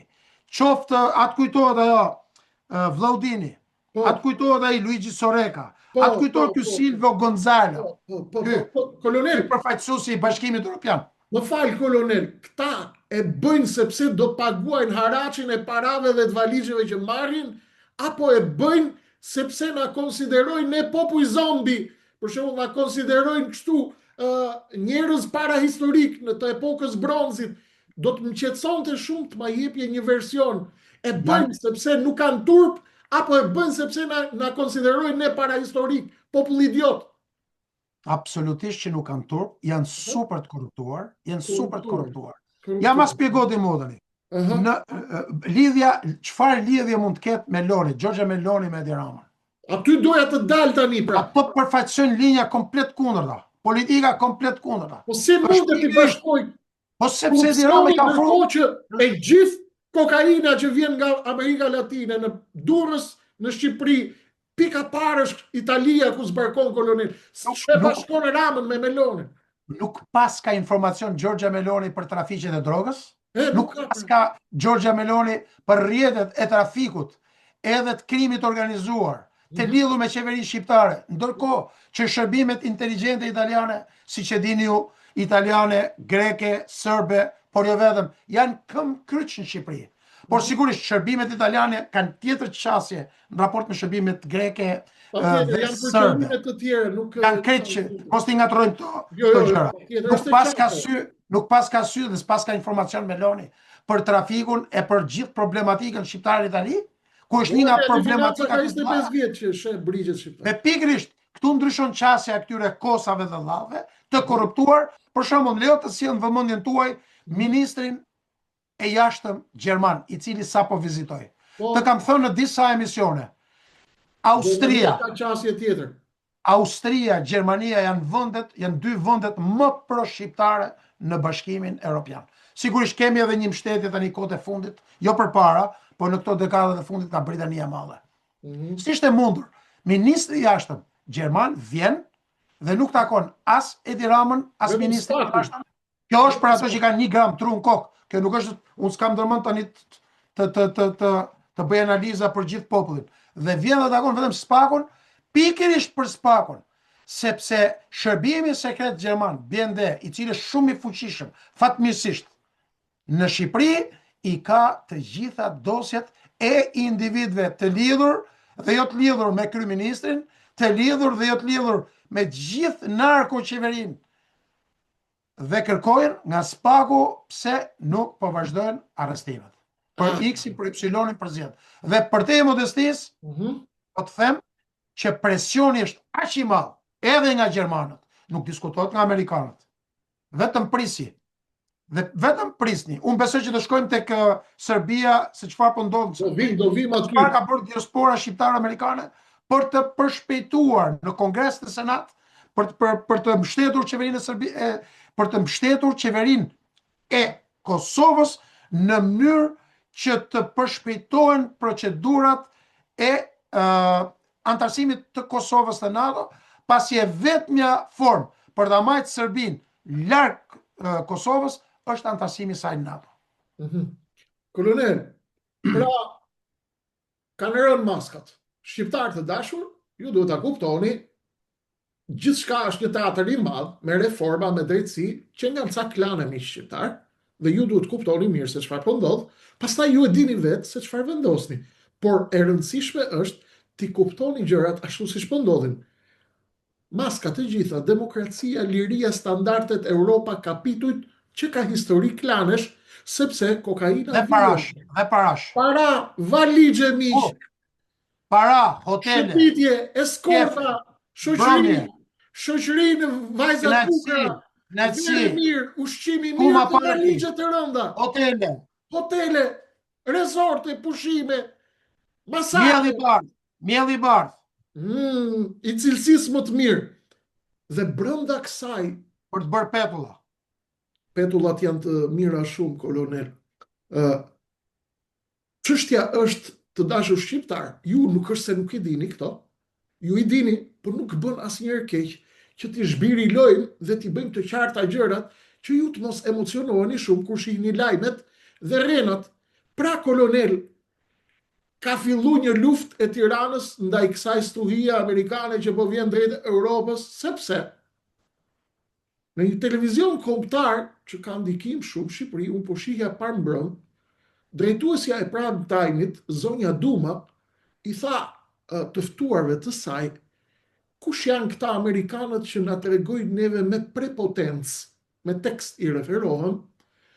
qoftë atë kujtohet ajo Vllaudini, atë kujtohet ai Luigi Soreka, atë kujtohet ky Silvio Gonzalo. Kolonel, përfaqësuesi i Bashkimit Evropian. Më fal kolonel, këta e bëjnë sepse do paguajnë haraqin e parave dhe të valizheve që marrin, apo e bëjnë sepse na konsiderojnë ne popull zombi, për shembull na konsiderojnë kështu njerëz parahistorik në të epokës bronzit. Do të më qetësonte shumë të ma jepje një version. E bëjnë sepse nuk kanë turp, apo e bëjnë sepse na konsiderojnë ne parahistorik, popull idiot? Absolutisht që nuk kanë turp, janë super të korruptuar, Ja ma spjegoti modeli. Çfarë lidhje mund të ketë Meloni, Giorgia Meloni me Edi Rama? Aty doja të dalë tani pra. Ato përfaqësojnë linja komplet kundërta, politika komplet kundërta. Po si mund të bashkojnë? Po sepse Edi Rama ka ofruar që e gjithë kokaina që vjen nga Amerika Latine në Durrës, në Shqipëri, pika parë është Italia ku zbarkon kolonel. Se bashkon Ramën me Melonin. Nuk pas ka informacion Giorgia Meloni për trafiqet e drogës? Nuk pas ka Giorgia Meloni për rrjetet e trafikut edhe të krimit organizuar të lidhur me qeverinë shqiptare, ndërkohë që shërbimet inteligjente italiane, siç e dini ju, italiane, greke, serbe, por jo vetëm, janë kryq në Shqipëri. Por sigurisht shërbimet italiane kanë tjetër qasje në raport me shërbimet greke dhe serbe. Kanë krejt që mos t'i ngatrojmë këto gjëra. Nuk pas ka sy dhe s'pas ka informacion Meloni për trafikun e për gjithë problematikën shqiptare në Itali, ku është një nga problematika me pikrisht këtu ndryshon qasja këtyre Kosave dhe Llave të korruptuar. Për shembull, lejo të sjell në vëmendjen tuaj ministrin e jashtëm gjerman, i cili sapo vizitoi. Të kam thënë në disa emisione, Austria, ka qasje tjetër. Austria, Gjermania janë dy vendet më pro-shqiptare në Bashkimin Evropian. Sigurisht kemi edhe një mbështetje tani kohët e fundit, jo përpara, por në këto dekadët e fundit ka Britania e Madhe. S'ishte mundur. Ministri i jashtëm gjerman vjen dhe nuk takon as Edi Ramën, as ministrin e jashtëm. Kjo është për ato që kanë 1 gram tru në kokë. Kjo nuk është, unë s'kam dërmend tani të bëj analiza për gjithë popullin. Dhe vjen dhe takon vetëm Spakun, pikërisht për Spakun, sepse shërbimi sekret gjerman, BND, i cili është shumë i fuqishëm, fatmirësisht, në Shqipëri i ka të gjitha dosjet e individëve të lidhur dhe jo të lidhur me kryeministrin, të lidhur dhe jo të lidhur me gjithë narko-qeverinë. Dhe kërkojnë nga Spaku pse nuk po vazhdojnë arrestimet. Për X-in, për Y-in, për Z. Dhe për te modestis, po të them që presioni është aq i madh edhe nga gjermanët, nuk diskutohet nga amerikanët. Vetëm prisni. Dhe vetëm prisni. Unë besoj që të shkojmë tek Serbia, se çfarë po ndodh. Do vim aty. Çfarë ka bërë diaspora shqiptare amerikane për të përshpejtuar në Kongres të Senat, për të mbështetur qeverinë e Serbisë, për të mbështetur qeverinë e Kosovës në mënyrë që të përshpejtohen procedurat e antarësimit të Kosovës të NATO, pasi e vetmja formë për ta marrë Serbinë larg Kosovës është antarësimi i saj në NATO. Kolonel, pra kanë rënë maskat. Shqiptarë të dashur, ju duhet ta kuptoni, gjithçka është një teatër i madh me reforma, me drejtësi, që nga ca klane mi shqiptar, dhe ju duhet kuptoni mirë se çfarë po ndodh, pastaj ju e dini vetë se çfarë vendosni. Por e rëndësishme është ti kuptoni gjërat ashtu siç po ndodhin. Maskat e gjitha, demokracia, liria, standardet, Europa, kapitujt që ka histori klanesh, sepse kokaina dhe parash. Para, valigje miq. Para, hotele. Shëtitje, eskorta, shoqëri në vajzat bukura. Vere mirë, ushqimi mirë dhe valigje të rënda. Hotele, resorte, pushime, masake. Miell i bardh. I cilësisë më të mirë. Dhe brenda kësaj për të bërë petulla. Petullat janë të mira shumë, kolonel. Çështja është, të dashur shqiptar, ju nuk është se nuk i dini këto. Ju i dini, por nuk bën asnjëherë keq që t'i zhbiri lojnë dhe t'i bëjmë të qarta gjërat që ju të mos emocionoheni shumë kur shihni lajmet dhe rrenat. Pra, kolonel, ka fillu një luftë e Tiranës ndaj kësaj stuhie amerikane që po vjen drejt Europës, sepse në një televizion kombëtar që ka ndikim shumë Shqipëri, unë po shihja parëmbrëm, drejtuesja e prime time-it, zonja Duma, i tha të ftuarve të saj, kush janë këta amerikanët që na tregojnë neve me prepotencë, me tekst i referohem,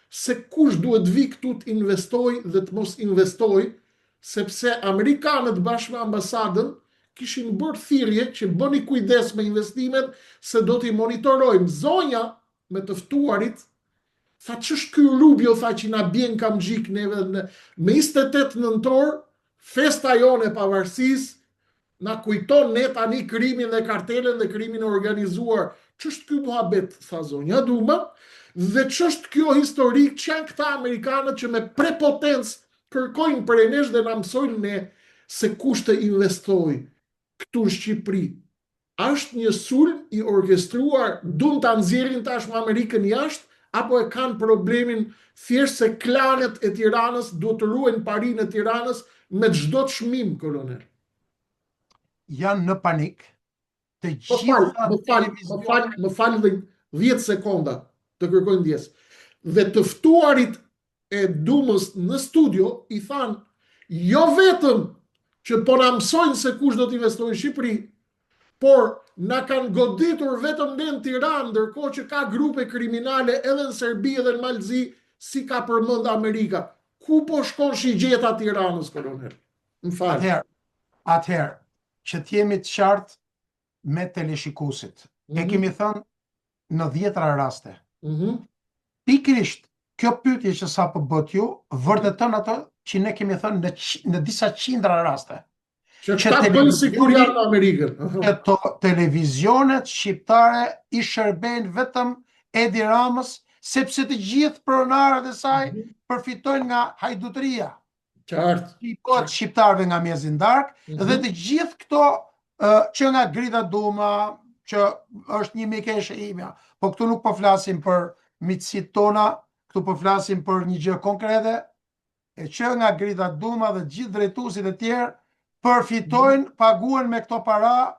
se kush duhet vi këtu të investoj dhe të mos investoj, sepse amerikanët bashkë me ambasadën kishin bërë thirrje që bëni kujdes me investimet se do t'i monitorojmë. Zonja me të ftuarit tha ç'është ky Rubio, tha që na bjen kam xhik neve me 28 nëntor, festa jone e pavarësisë, na kujton ne tani krimin dhe kartelen dhe krimin e organizuar. Ç'është ky muhabet, tha zonja Duma, dhe ç'është kjo historik që janë këta amerikanët që me prepotencë kërkojnë për e nesh dhe na mësojnë ne se kush të investoj këtu në Shqipëri. Është një sulm i orkestruar, duan ta nxjerrin tashmë Amerikën jashtë, apo e kanë problemin thjesht se klanet e Tiranës duhet të ruajnë parinë e Tiranës me çdo çmim, kolonel? Janë në panik. Të gjitha më fal 10 sekonda të kërkoj ndjes. Dhe të ftuarit e Dumës në studio i thanë, jo vetëm që po na mësojnë se kush do të investojë në Shqipëri, por na kanë goditur vetëm ne në Tiranë, ndërkohë që ka grupe kriminale edhe në Serbi edhe në Malzi, si ka përmend Amerika. Ku po shkon shigjeta Tiranës, kolonel? Më fal. Atëherë, që t'jemi të qartë me teleshikuesit. E kemi thënë në 10 raste. Pikërisht kjo pyetje që sapo bët ju, vërtetën ato që ne kemi thënë në disa qindra raste. Që ta bëjnë si kur janë në Amerikën. Televizionet shqiptare i shërbejnë vetëm Edi Ramës, sepse të gjithë pronarët e saj përfitojnë nga hajdutëria. Qartë. I bëhet shqiptarëve nga mjezin dark, dhe të gjithë këto që nga Grida Duma, që është një mikeshe imja, po këtu nuk po flasim për miqësitë tona, këtu po flasim për një gjë konkrete, e që nga Grida Duma dhe gjithë drejtuesit e tjerë përfitojnë, paguhen me këto para,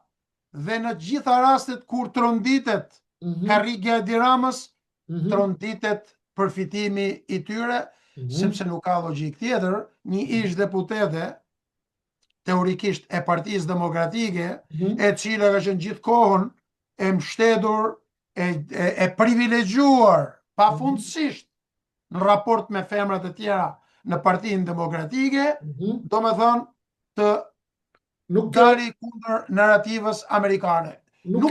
dhe në gjitha rastet kur tronditet karrigja e Edi Ramës, tronditet përfitimi i tyre, sepse nuk ka logjik tjetër, një ish deputete teorikisht e Partisë Demokratike, e cila ka qenë gjithë kohën e mbështetur, e privilegjuar pafundësisht në raport me femrat e tjera në Partinë Demokratike, do me thonë të dali kundër narrativës amerikane. Nuk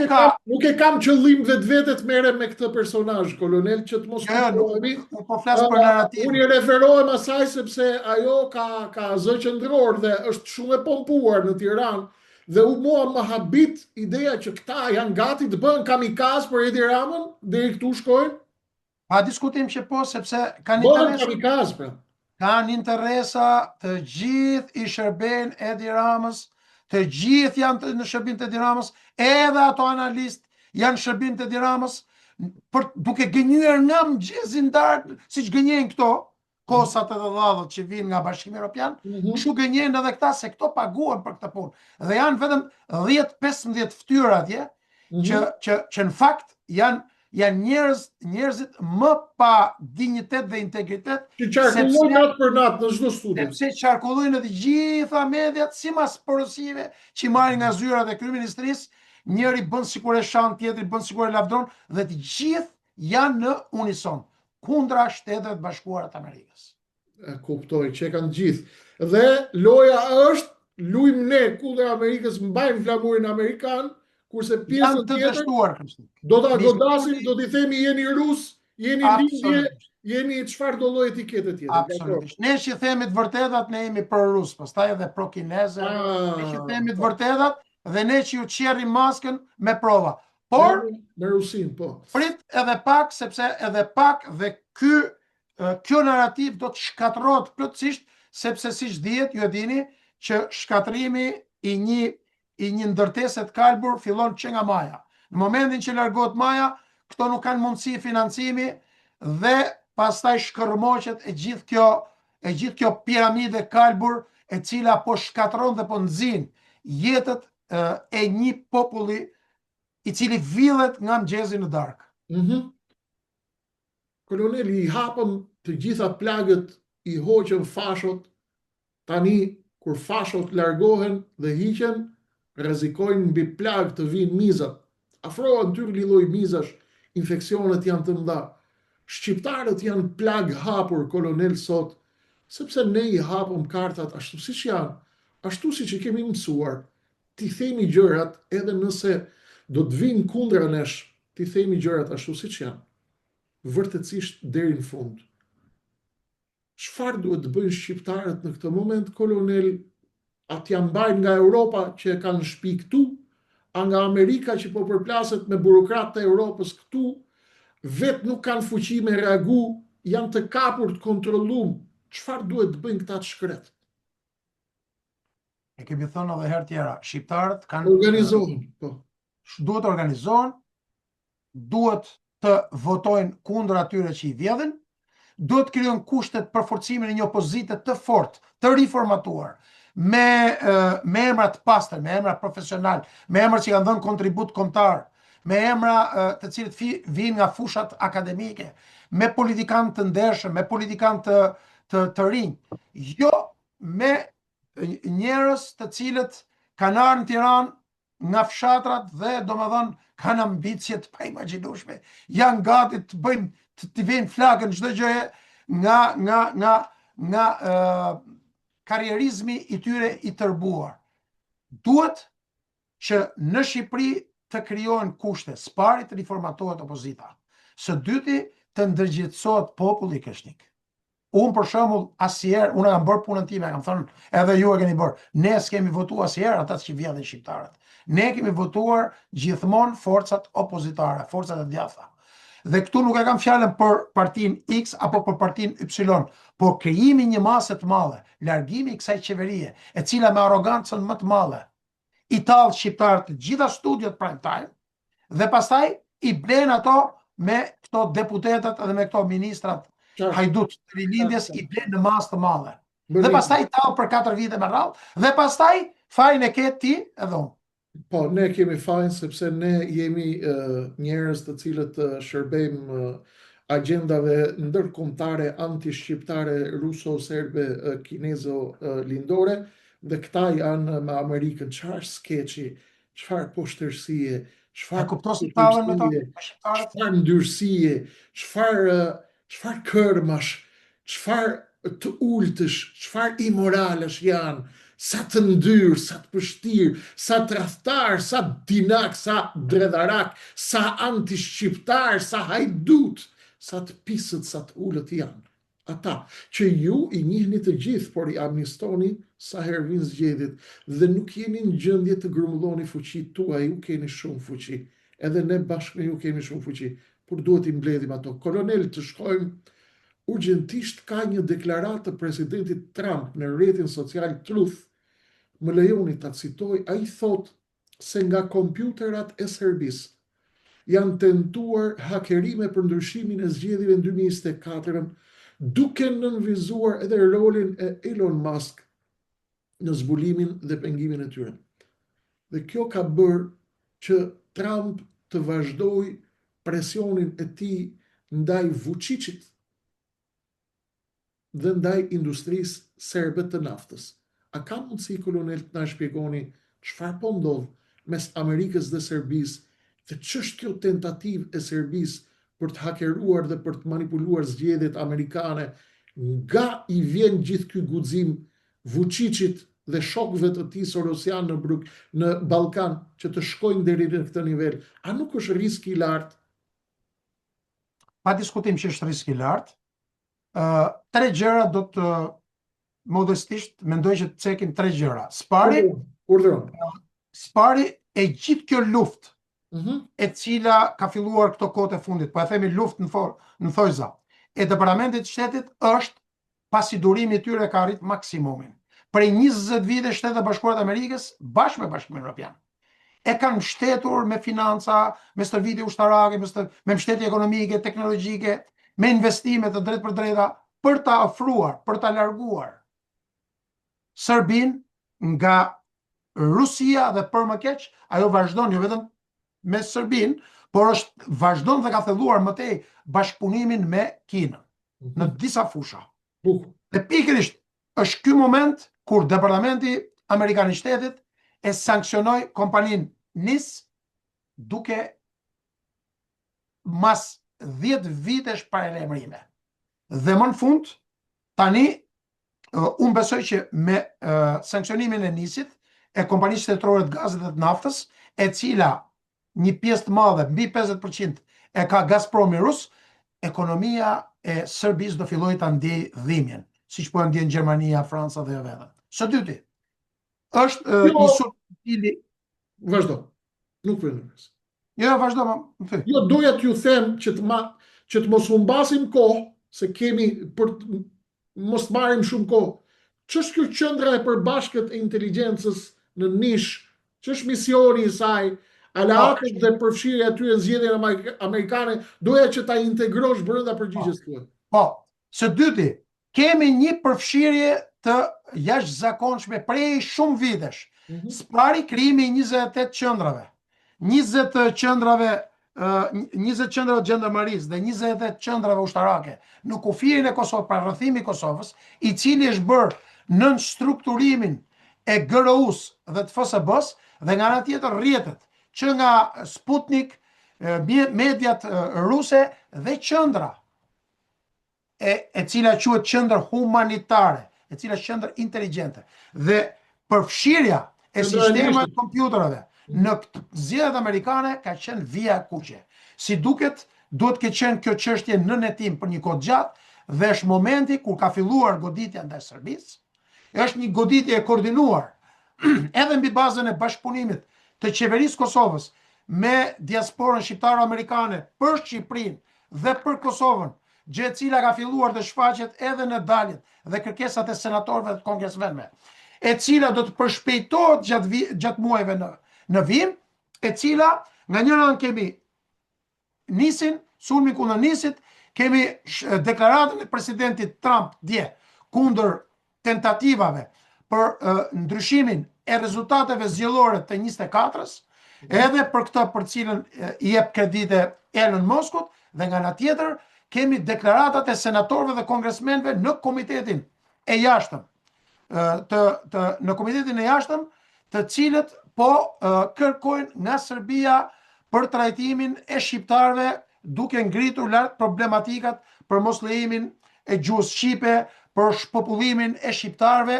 e kam qëllim vetvetet mere me këtë personazh, kolonel, që të mos kuptohemi. Po flas për narrativën. Unë i referohem asaj sepse ajo ka zë qendror dhe është shumë e pompuar në Tiranë, dhe mua më habit ideja që këta janë gati të bëhen kamikaz për Edi Ramën, deri këtu shkojnë. Pa diskutim që po, sepse kanë bëhen kamikaz, pra. Kanë interesa, të gjithë i shërben Edi Ramës, të gjithë janë në shërbim të Edi Ramës, edhe ato analistë janë shërbim të Edi Ramës, duke gënjur nga mëngjezin darkë, si që gënjejnë këto, kosat edhe dhadhët që vinë nga Bashkimi Evropian, kështu gënjejnë edhe këta se këto paguhen për këtë punë. Dhe janë vetëm 10-15 fytyra atje, që në fakt janë njerëzit më pa dinjitet dhe integritet, që qarkullojnë natë për natë në çdo studio. Sepse qarkullojnë në të gjitha mediat, si mas porosive që marrin nga zyrat e kryeministrisë, njëri bën sikur e shan, tjetri bën sikur e lavdron, dhe të gjithë janë në unison kundra Shtetet Bashkuara të Amerikës. Kuptoj që kanë gjithë. Dhe loja është lujmë ne kundër Amerikës, mbajmë flamurin amerikan, kurse pjesën tjetër do ta godasim, do t'i themi jeni rus, jeni lindje, jeni çfarë do lloj etikete tjetër. Absolutisht. Ne që themi të vërtetat, ne jemi pro rus, pastaj edhe pro kineze, ne që themi të vërtetat dhe ne që ju qerrim maskën me prova. Por me Rusin, po. Prit edhe pak, sepse edhe pak dhe kjo narrativ do të shkatërrohet plotësisht, sepse siç dihet, ju e dini që shkatrimi i një ndërtese të kalbur fillon që nga maja. Në momentin që largohet maja, këto nuk kanë mundësi financimi dhe pastaj shkërmoqet e gjithë kjo piramide kalbur, e cila po shkatron dhe po nxin jetët e një populli i cili villet nga mëngjezi në darkë. Koloneli, i hapëm të gjitha plagët, i hoqëm fashot, tani kur fashot largohen dhe hiqen, rrezikojnë mbi plagë të vinë mizat. Afrohen tyrë lloj mizash, infeksionet janë të mëdha. Shqiptarët janë plagë hapur, kolonel, sot, sepse ne i hapëm kartat ashtu siç janë, ashtu siç i kemi mësuar. Ti themi gjërat edhe nëse do të vinë kundra nesh, ti themi gjërat ashtu siç janë. Vërtetësisht deri në fund. Çfarë duhet të bëjnë shqiptarët në këtë moment, kolonel? Atë janë mbajnë nga Europa që kanë shtëpi këtu, a nga Amerika që po përplaset me burokratë e Europës këtu, vetë nuk kanë fuqi me reagu, janë të kapur, të kontrolluar. Çfarë duhet të bëjnë këta të shkret? E kemi thënë edhe herë tjera, shqiptarët kanë organizohen, po. Duhet të organizohen, duhet të votojnë kundër atyre që i vjedhin, duhet të krijojnë kushtet për forcimin e një opozite të fortë, të riformatuar, me emra të pastër, me emra profesional, me emra që kanë dhënë kontribut kombëtar, me emra të cilët vijnë nga fushat akademike, me politikanë të ndershëm, me politikanë të rinj, jo me njerëz të cilët kanë ardhur në Tiranë nga fshatrat dhe domethënë kanë ambicie të paimagjinueshme. Janë gati të bëjnë të vijnë flakën çdo gjë nga karrierizmi i tyre i tërbuar. Duhet që në Shqipëri të krijohen kushte, së pari të riformatohet opozita, së dyti të ndërgjegjësohet populli krishtik. Unë për shembull asnjëherë, unë kam bërë punën time, kam thënë, edhe ju e keni bërë. Ne s'kemi votuar asnjëherë ata që vjedhin shqiptarët. Ne kemi votuar gjithmonë forcat opozitare, forcat e djatha. Dhe këtu nuk e kam fjalën për partinë X apo për partinë Y, por krijimi një mase të madhe, largimi i kësaj qeverie, e cila me arrogancën më të madhe i tallë shqiptarët të gjitha studiot prime time, dhe pastaj i blen ato me këto deputetat dhe me këto ministrat hajdut të rilindjes, i blen në masë të madhe. Dhe pastaj tallë për 4 vite me radhë, dhe pastaj fajin e ke ti edhe unë. Po, ne kemi fajin sepse ne jemi njerëz të cilët shërbejmë agjendave ndërkombëtare anti-shqiptare, ruso-serbe, kinezo-lindore, dhe këta janë me Amerikën. Çfarë skeçi, çfarë poshtërsie, çfarë ndyrësie, çfarë kërmash, çfarë të ultësh, çfarë imoralësh janë, sa të ndyrë, sa të pështirë, sa të raftar, sa dinak, sa dredharak, sa anti-shqiptar, sa hajdut, sa të pisët, sa të ullët janë. Ata që ju i njihni të gjithë, por i amnistoni sa herë vinë zgjedhjet dhe nuk jeni në gjendje të grumbulloni fuqitë tuaj, ju keni shumë fuqi. Edhe ne bashkë me ju kemi shumë fuqi, por duhet i mbledhim ato. Kolonel, të shkojmë urgjentisht, ka një deklaratë të presidentit Trump në rrjetin social Truth, më lejoni ta citoj, ai thot se nga kompjuterat e Serbisë janë tentuar hakerime për ndryshimin e zgjedhjeve në 2024, duke nënvizuar edhe rolin e Elon Musk në zbulimin dhe pengimin e tyre. Dhe kjo ka bërë që Trump të vazhdoj presionin e tij ndaj Vučićit dhe ndaj industrisë serbe të naftës. A ka mundësi, kolonel, të na shpjegoni çfarë po ndodh mes Amerikës dhe Serbisë, dhe ç'është kjo tentativë e Serbisë për të hakeruar dhe për të manipuluar zgjedhjet amerikane? Nga i vjen gjithë ky guxim Vučićit dhe shokëve të tij sorosian në Ballkan që të shkojnë deri në këtë nivel? A nuk është risk i lartë? Pa diskutim që është risk i lartë. 3 gjëra do të modestisht mendoj që të cekin 3 gjëra. Spari e gjithë kjo luftë e cila ka filluar këto kohë të fundit, po e themi luftë në thojza, e Departamentit të Shtetit është pasi durimi i tyre ka arrit maksimumin. Prej 20 vite Shtetet e Bashkuara të Amerikës bashkë me Bashkimin Evropian e kanë mbështetur me financa, me stërvitje ushtarake, me mbështetje ekonomike, teknologjike, me investime të drejtë për drejta për ta ofruar, për ta larguar Serbin nga Rusia, dhe për më keq, ajo vazhdon jo vetëm me Serbin, por është vazhdon dhe ka thelluar më tej bashkëpunimin me Kinën në disa fusha. Dhe pikërisht është ky moment kur Departamenti Amerikan i Shtetit e sankcionoi kompaninë NIS duke mas 10 vitesh paralajmërime. Dhe më në fund, tani unë besoj që me sankcionimin e NIS-it, e kompanisë shtetërore të gazit dhe të naftës, e cila një pjesë të madhe, mbi 50% e ka Gazpromi rus, ekonomia e Serbisë do filloj ta ndjej dhimbjen, siç po e ndjen Gjermania, Franca dhe vetëm. Së dyti, është një subtili. Vazhdo. Nuk vëndes. Jo, vazhdo, më. Jo, doja t'ju them që të mos u mbasim kohë, se kemi për mos marrim shumë kohë. Ç'është kjo qendra e përbashkët e inteligjencës në Nish? Ç'është misioni i saj? Aleatët dhe përfshirja e tyre në zgjedhjen amerikane, doja që ta integrosh brenda përgjigjes tuaj. Po, së dyti, kemi një përfshirje të jashtëzakonshme prej shumë vitesh. Spari krijimi 28 qendrave. 20 qendrave 20 qendra gjendarmerisë dhe 28 qendrave ushtarake në kufirin e Kosovës, pra rrëthimi i Kosovës, i cili është bërë nën strukturimin e GRU-s dhe të FSB-s, dhe nga ana tjetër rrjetet që nga Sputnik, mediat ruse dhe qendra e cila quhet qendër humanitare, e cila është qendër inteligjente, dhe përfshirja e sistemeve të kompjuterave në zgjedhjet amerikane ka qenë vija kuqe. Si duket, duhet të ketë qenë kjo çështje në netim për një kohë gjatë, dhe është momenti kur ka filluar goditja ndaj Serbisë. Është një goditje e koordinuar edhe mbi bazën e bashkëpunimit të qeverisë Kosovës me diasporën shqiptaro-amerikane për Shqipërinë dhe për Kosovën, gjë e cila ka filluar të shfaqet edhe në daljet dhe kërkesat e senatorëve dhe kongresmenëve, e cila do të përshpejtohet gjatë muajve në vim, e cila nga njëra anë kemi nisin, sulmin kundër nisit, kemi deklaratën e presidentit Trump dje kundër tentativave për ndryshimin e rezultateve zgjedhore të 24-s, edhe për këtë për cilën i jep kredite Elon Muskut, dhe nga ana tjetër kemi deklaratat e senatorëve dhe kongresmenëve në komitetin e jashtëm, në komitetin e jashtëm, të cilët po kërkojnë nga Serbia për trajtimin e shqiptarëve, duke ngritur lart problematikat për mos lejimin e gjuhës shqipe, për shpopullimin e shqiptarëve,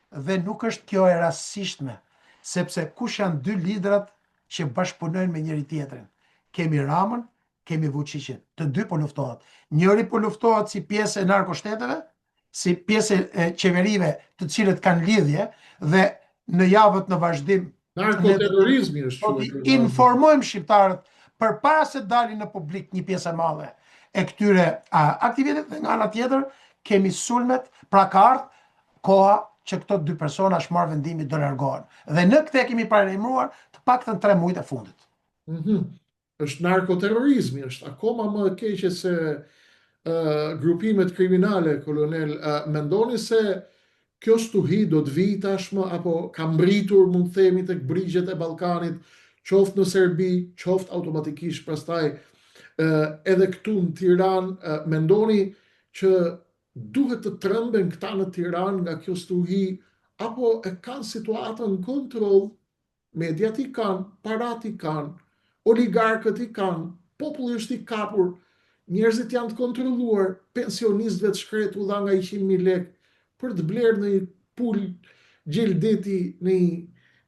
dhe nuk është kjo e rastësishme, sepse kush janë dy liderat që bashkëpunojnë me njëri tjetrin? Kemi Ramën, kemi Vučićin, të dy po luftohet. Njëri po luftohet si pjesë e narkoshteteve, si pjesë e qeverive të cilët kanë lidhje, dhe në javët në vazhdim narkoterrorizmi është informojmë shqiptarët përpara se dalin në publik një pjesë e madhe e këtyre aktivitetet, dhe nga ana tjetër kemi sulmet, pra ka ardhur koha që këto dy persona është marrë vendimi do largohen. Dhe në këtë kemi paralajmëruar të paktën 3 muajt e fundit. Është narkoterrorizmi, është akoma më e keqe se grupimet kriminale, kolonel. Mendoni se kjo stuhi do të vijë tashmë, apo ka mbritur, mund të themi, tek brigjet e Ballkanit, qoftë në Serbi, qoftë automatikisht pastaj edhe këtu në Tiranë? Mendoni që duhet të tremben këta në Tiranë nga kjo stuhi, apo e kanë situatën në kontroll? Mediat i kanë, parat i kanë, oligarkët i kanë, populli është i kapur, njerëzit janë të kontrolluar, pensionistëve të shkretulla nga 100.000 lekë për të blerë në një pul gjeldeti, në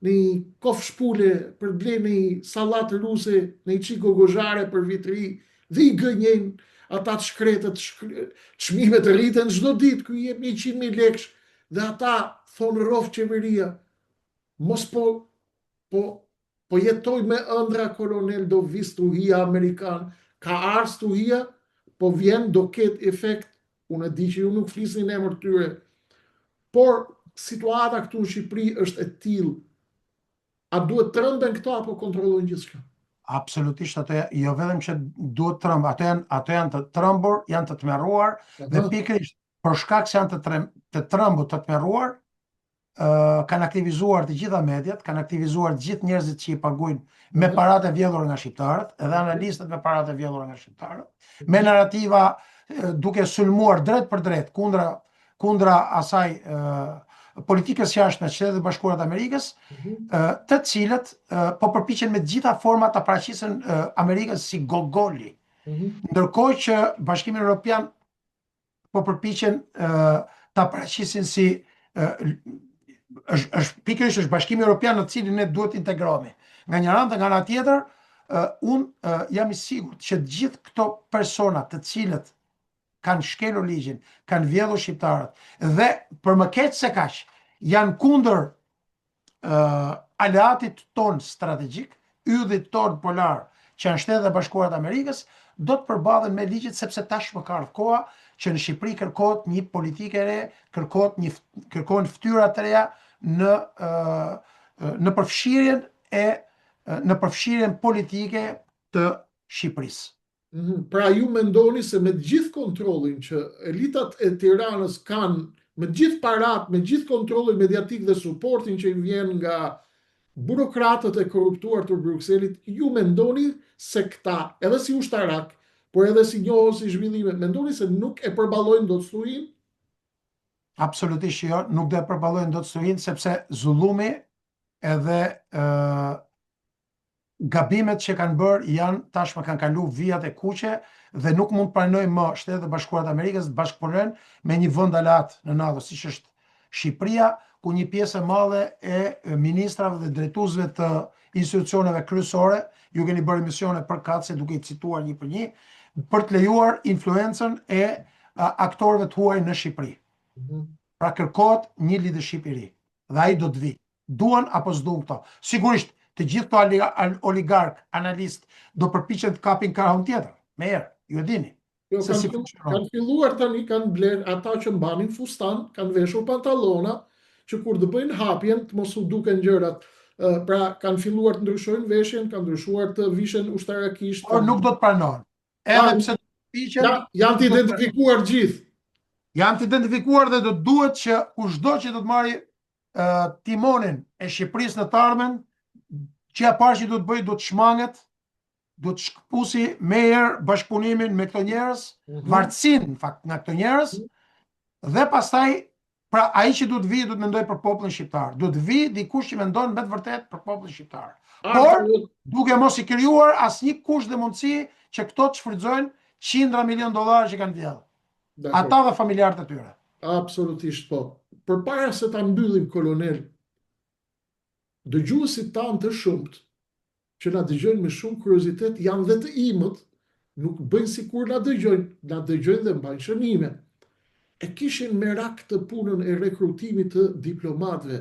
një kofë shpule, për të blerë në një salat ruse, në një qiko gozhare për vitri, dhe i gënjen ata të shkretët, çmimet rriten çdo ditë, ku i jep 100.000 lekësh, dhe ata thonë rrof qeveria. Mos po jetoj me ëndra, kolonel, do vi stuhia amerikan. Ka ardhur stuhia, po vjen, do ketë efekt. Unë e di që ju nuk flisni në emër tyre, por situata këtu në Shqipëri është e tillë. A duhet tremben këto apo kontrollojnë gjithçka? Absolutisht, ato jo vetëm që duhet tremb, ato janë të trembur, janë të tmerruar, dhe pikërisht për shkak se janë të trembur, të tmerruar, kanë aktivizuar të gjitha mediat, kanë aktivizuar të gjithë njerëzit që i paguajnë me paratë e vjedhura nga shqiptarët, edhe analistët me paratë e vjedhura nga shqiptarët, me narrativa duke sulmuar drejt për drejt kundra asaj politikës jashtme të Shtetet Bashkuara të Amerikës, të cilët po përpiqen me të gjitha format ta paraqisen Amerikën si gogoli, ndërkohë që Bashkimi Evropian po përpiqen ta paraqisin si pikërisht është Bashkimi Evropian në cilin ne duhet integrohemi. Nga një anë, nga ana tjetër, unë jam i sigurt që gjithë këto persona të cilët kanë shkelur ligjin, kanë vjedhur shqiptarët, dhe për më keq se kaq, janë kundër aleatit ton strategjik, yllit ton polar, që janë Shtetet e Bashkuara të Amerikës, do të përballen me ligjit, sepse tashmë ka ardhur koha që në Shqipëri kërkohet një politikë e re, kërkohen fytyra të reja në përfshirjen politike të Shqipërisë. Pra ju mendoni se me gjithë kontrollin që elitat e Tiranës kanë, me gjithë parat, me gjithë kontrollin mediatik dhe suportin që i vjen nga burokratët e korruptuar të Brukselit, ju mendoni se këta, edhe si ushtarak, por edhe si njohës i zhvillime, mendoni se nuk e përballojnë dot stuhin? Absolutisht jo, nuk do e përballojnë dot stuhin, sepse zullumi edhe gabimet që kanë bërë tashmë kanë kalu vijat e kuqe, dhe nuk mund të pranojmë më Shtetet e Bashkuara të Amerikës të bashkëpunojnë me një vend alat në NATO, siç është Shqipëria, ku një pjesë e madhe e ministrave dhe drejtuesve të institucioneve kryesore, ju keni bërë emisione për katse duke i cituar një për një, për të lejuar influencën e aktorëve të huaj në Shqipëri. Pra kërkohet një leadership i ri. Dhe ai do të vi. Duan apo s'duan këto. Sigurisht, të gjithë këto oligark, analist, do përpiqen të kapin krahun tjetër. Me herë, ju e dini. Jo, Se si funksionon. kanë filluar tani, kanë bler ata që mbanin fustan, kanë veshur pantallona, që kur të bëjnë hapjen, të mos u duken gjërat. Pra, kanë filluar të ndryshojnë veshjen, kanë ndryshuar të vishen ushtarakisht. Por nuk do të pranohen. Edhe pse do të piqen, janë të identifikuar gjithë. Janë të identifikuar dhe do duhet që kushdo që do të marrë timonin e Shqipërisë në të ardhmen, që e parë që do të bëjë do të shmanget, do të shkëpusi me herë bashkëpunimin me këto njerëz, vartësinë fakt nga këto njerëz, dhe pastaj pra ai që do të vijë do të mendoj për popullin shqiptar. Do të vijë dikush që mendon me të vërtetë për popullin shqiptar. Por duke mos i krijuar asnjë kusht dhe mundësi që këto të shfrytëzojnë $100 milion që kanë vjedhur. Ata dhe familjarët e tyre. Absolutisht po. Përpara se ta mbyllim, kolonel, dëgjuesit tanë të shumët, që na dëgjojnë me shumë kuriozitet, janë dhe të imët, nuk bëjnë sikur na dëgjojnë dhe mbajnë shënime. E kishin merak të punën e rekrutimit të diplomatëve.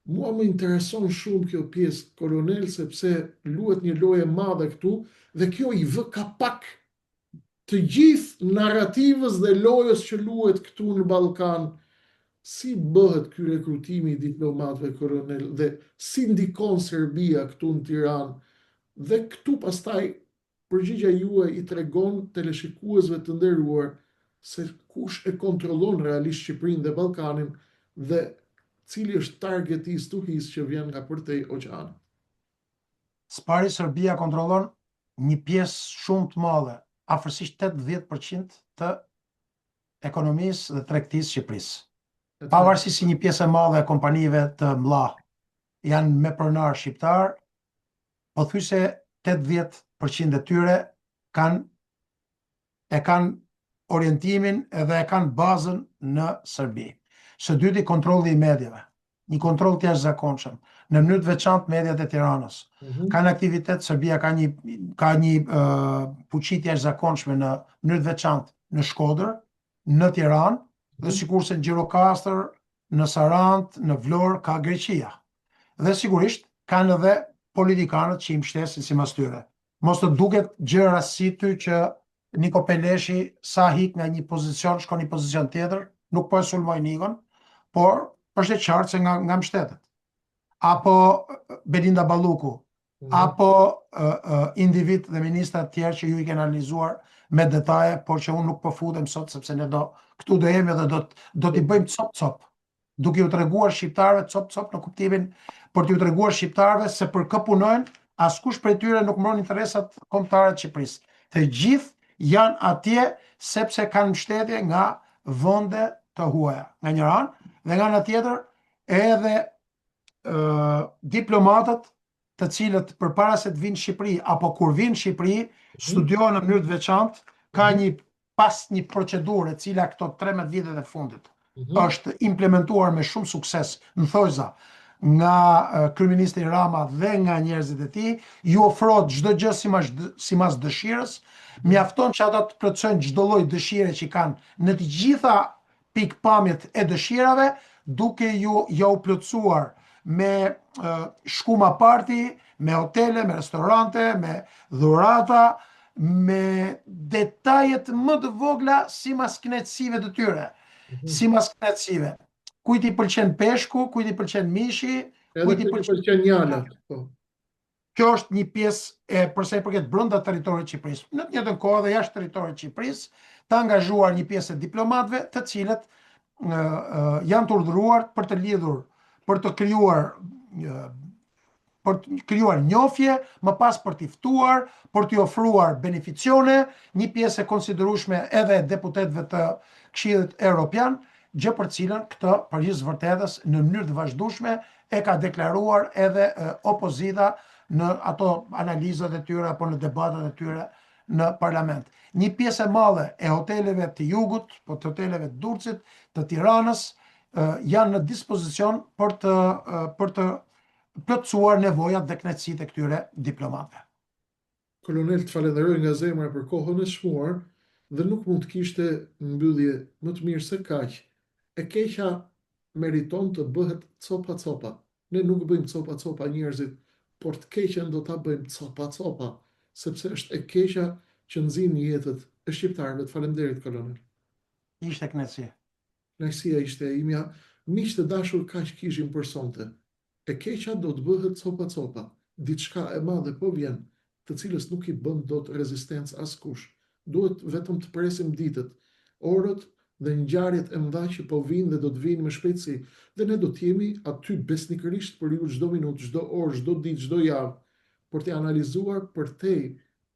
Mua më intereson shumë kjo pjesë, kolonel, sepse luhet një lojë e madhe këtu, dhe kjo i vë kapak të gjithë narrativës dhe lojës që luhet këtu në Ballkan. Si bëhet ky rekrutimi i diplomatëve, kolonel, dhe si ndikon Serbia këtu në Tiranë? Dhe këtu pastaj përgjigja juaj i tregon teleshikuesve të nderuar se kush e kontrollon realisht Shqipërinë dhe Ballkanin dhe cili është targeti i stuhis që vjen nga përtej oqeanit. Spari Serbia kontrollon një pjesë shumë të madhe, afërsisht 80% të ekonomisë dhe tregtisë Shqipërisë. Pavarësisht se një pjesë e madhe e kompanive të mëdha janë me pronar shqiptar, pothuajse 80% e tyre kanë orientimin edhe e kanë bazën në Serbi. Së dyti, kontrolli i medjave, një kontroll të jashtëzakonshëm, në mënyrë të veçantë mediat e Tiranës. Kanë aktivitet, Serbia ka një fuqi të jashtëzakonshme në mënyrë të veçantë në Shkodër, në Tiranë, dhe sikurse në Gjirokastër, në Sarandë, në Vlorë ka Greqia. Dhe sigurisht kanë edhe politikanët që i mbështesin sipas tyre. Mos të duket gjë rasti ty që Niko Peleshi sa hik nga një pozicion shkon në një pozicion tjetër, nuk po e sulmoj Nikon, por është e qartë se nga mbështetet. Apo Belinda Balluku, apo individ dhe ministra të tjerë që ju i keni analizuar me detaje, por që unë nuk po futem sot sepse ne këtu do jemi dhe do t'i bëjmë cop-cop, duke ju treguar shqiptarëve cop-cop në kuptimin për t'ju treguar shqiptarëve se për kë punojnë, askush prej tyre nuk mbron interesat kombëtare të Shqipërisë. Të gjithë janë atje sepse kanë mbështetje nga vende të huaja, nga një anë, dhe nga ana tjetër edhe diplomatët të cilët përpara se të vinë në Shqipëri apo kur vinë në Shqipëri studiojnë në mënyrë të veçantë, ka pas një procedurë e cila këto 13 vitet e fundit është implementuar me shumë sukses në thojza nga kryeministri Rama dhe nga njerëzit e tij, ju ofrohet çdo gjë sipas dëshirës, mjafton që ata të plotësojnë çdo lloj dëshire që kanë në të gjitha pikpamjet e dëshirave, duke ju plotësuar me shkuma party, me hotele, me restorante, me dhurata, me detajet më të vogla sipas kënaqësive të tyre. Sipas kënaqësive. Kujt i pëlqen peshku, kujt i pëlqen mishi, kujt i pëlqen njalat. Kjo është një pjesë për sa i përket brenda territorit të Shqipërisë. Në të njëjtën kohë dhe jashtë territorit të Shqipërisë, të angazhuar një pjesë e diplomatëve, të cilët janë të urdhëruar për të lidhur, për të krijuar njohje, më pas për t'i ftuar, për t'i ofruar beneficione, një pjesë e konsiderueshme edhe deputetëve të Këshillit Evropian, gjë për cilën këtë përgjithësisht vërtetës në mënyrë të vazhdueshme e ka deklaruar edhe opozita në ato analizat e tyre apo në debatet e tyre në parlament. Një pjesë e madhe e hoteleve të jugut, po të hoteleve të Durrësit, të Tiranës, janë në dispozicion për të plotësuar nevojat dhe kënaqësitë e këtyre diplomatëve. Kolonel, të falenderoj nga zemra për kohën e shmuar dhe nuk mund të kishte mbyllje më të mirë se kaq. E keqja meriton të bëhet copa. Ne nuk bëjmë copa njerëzit, por të keqen do ta bëjmë copa, sepse është e keqja që nxin jetët e shqiptarëve. Faleminderit kolonel. Ishte kënaqësi. Kënaqësia ishte e imja. Miq të dashur, kaq kishim për sonte. E keqja do të bëhet copa. Diçka e madhe po vjen, të cilës nuk i bën dot rezistencë askush. Duhet vetëm të presim ditët, orët dhe ngjarjet e mëdha që po vinë dhe do të vinë me shpejtësi. Dhe ne do të jemi aty besnikërisht për ju çdo minutë, çdo orë, çdo ditë, çdo javë, për të analizuar përtej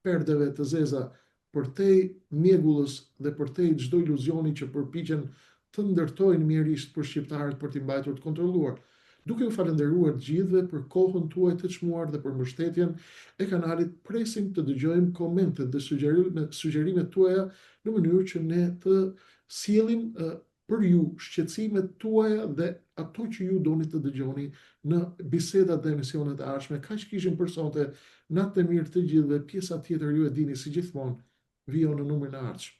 perdeve të zeza, përtej mjegullës dhe përtej çdo iluzioni që përpiqen të ndërtojnë mjerisht për shqiptarët për t'i mbajtur të kontrolluar. Duke ju falenderuar të gjithëve për kohën tuaj të çmuar dhe për mbështetjen e kanalit, presim të dëgjojmë komentet dhe sugjerimet tuaja në mënyrë që ne të sjellim për ju shqetësimet tuaja dhe ato që ju doni të dëgjoni në bisedat dhe emisionet e ardhshme. Kaq kishim për sonte. Natë të mirë të gjithëve. Pjesa tjetër ju e dini si gjithmonë, vijë në numrin e ardhshëm.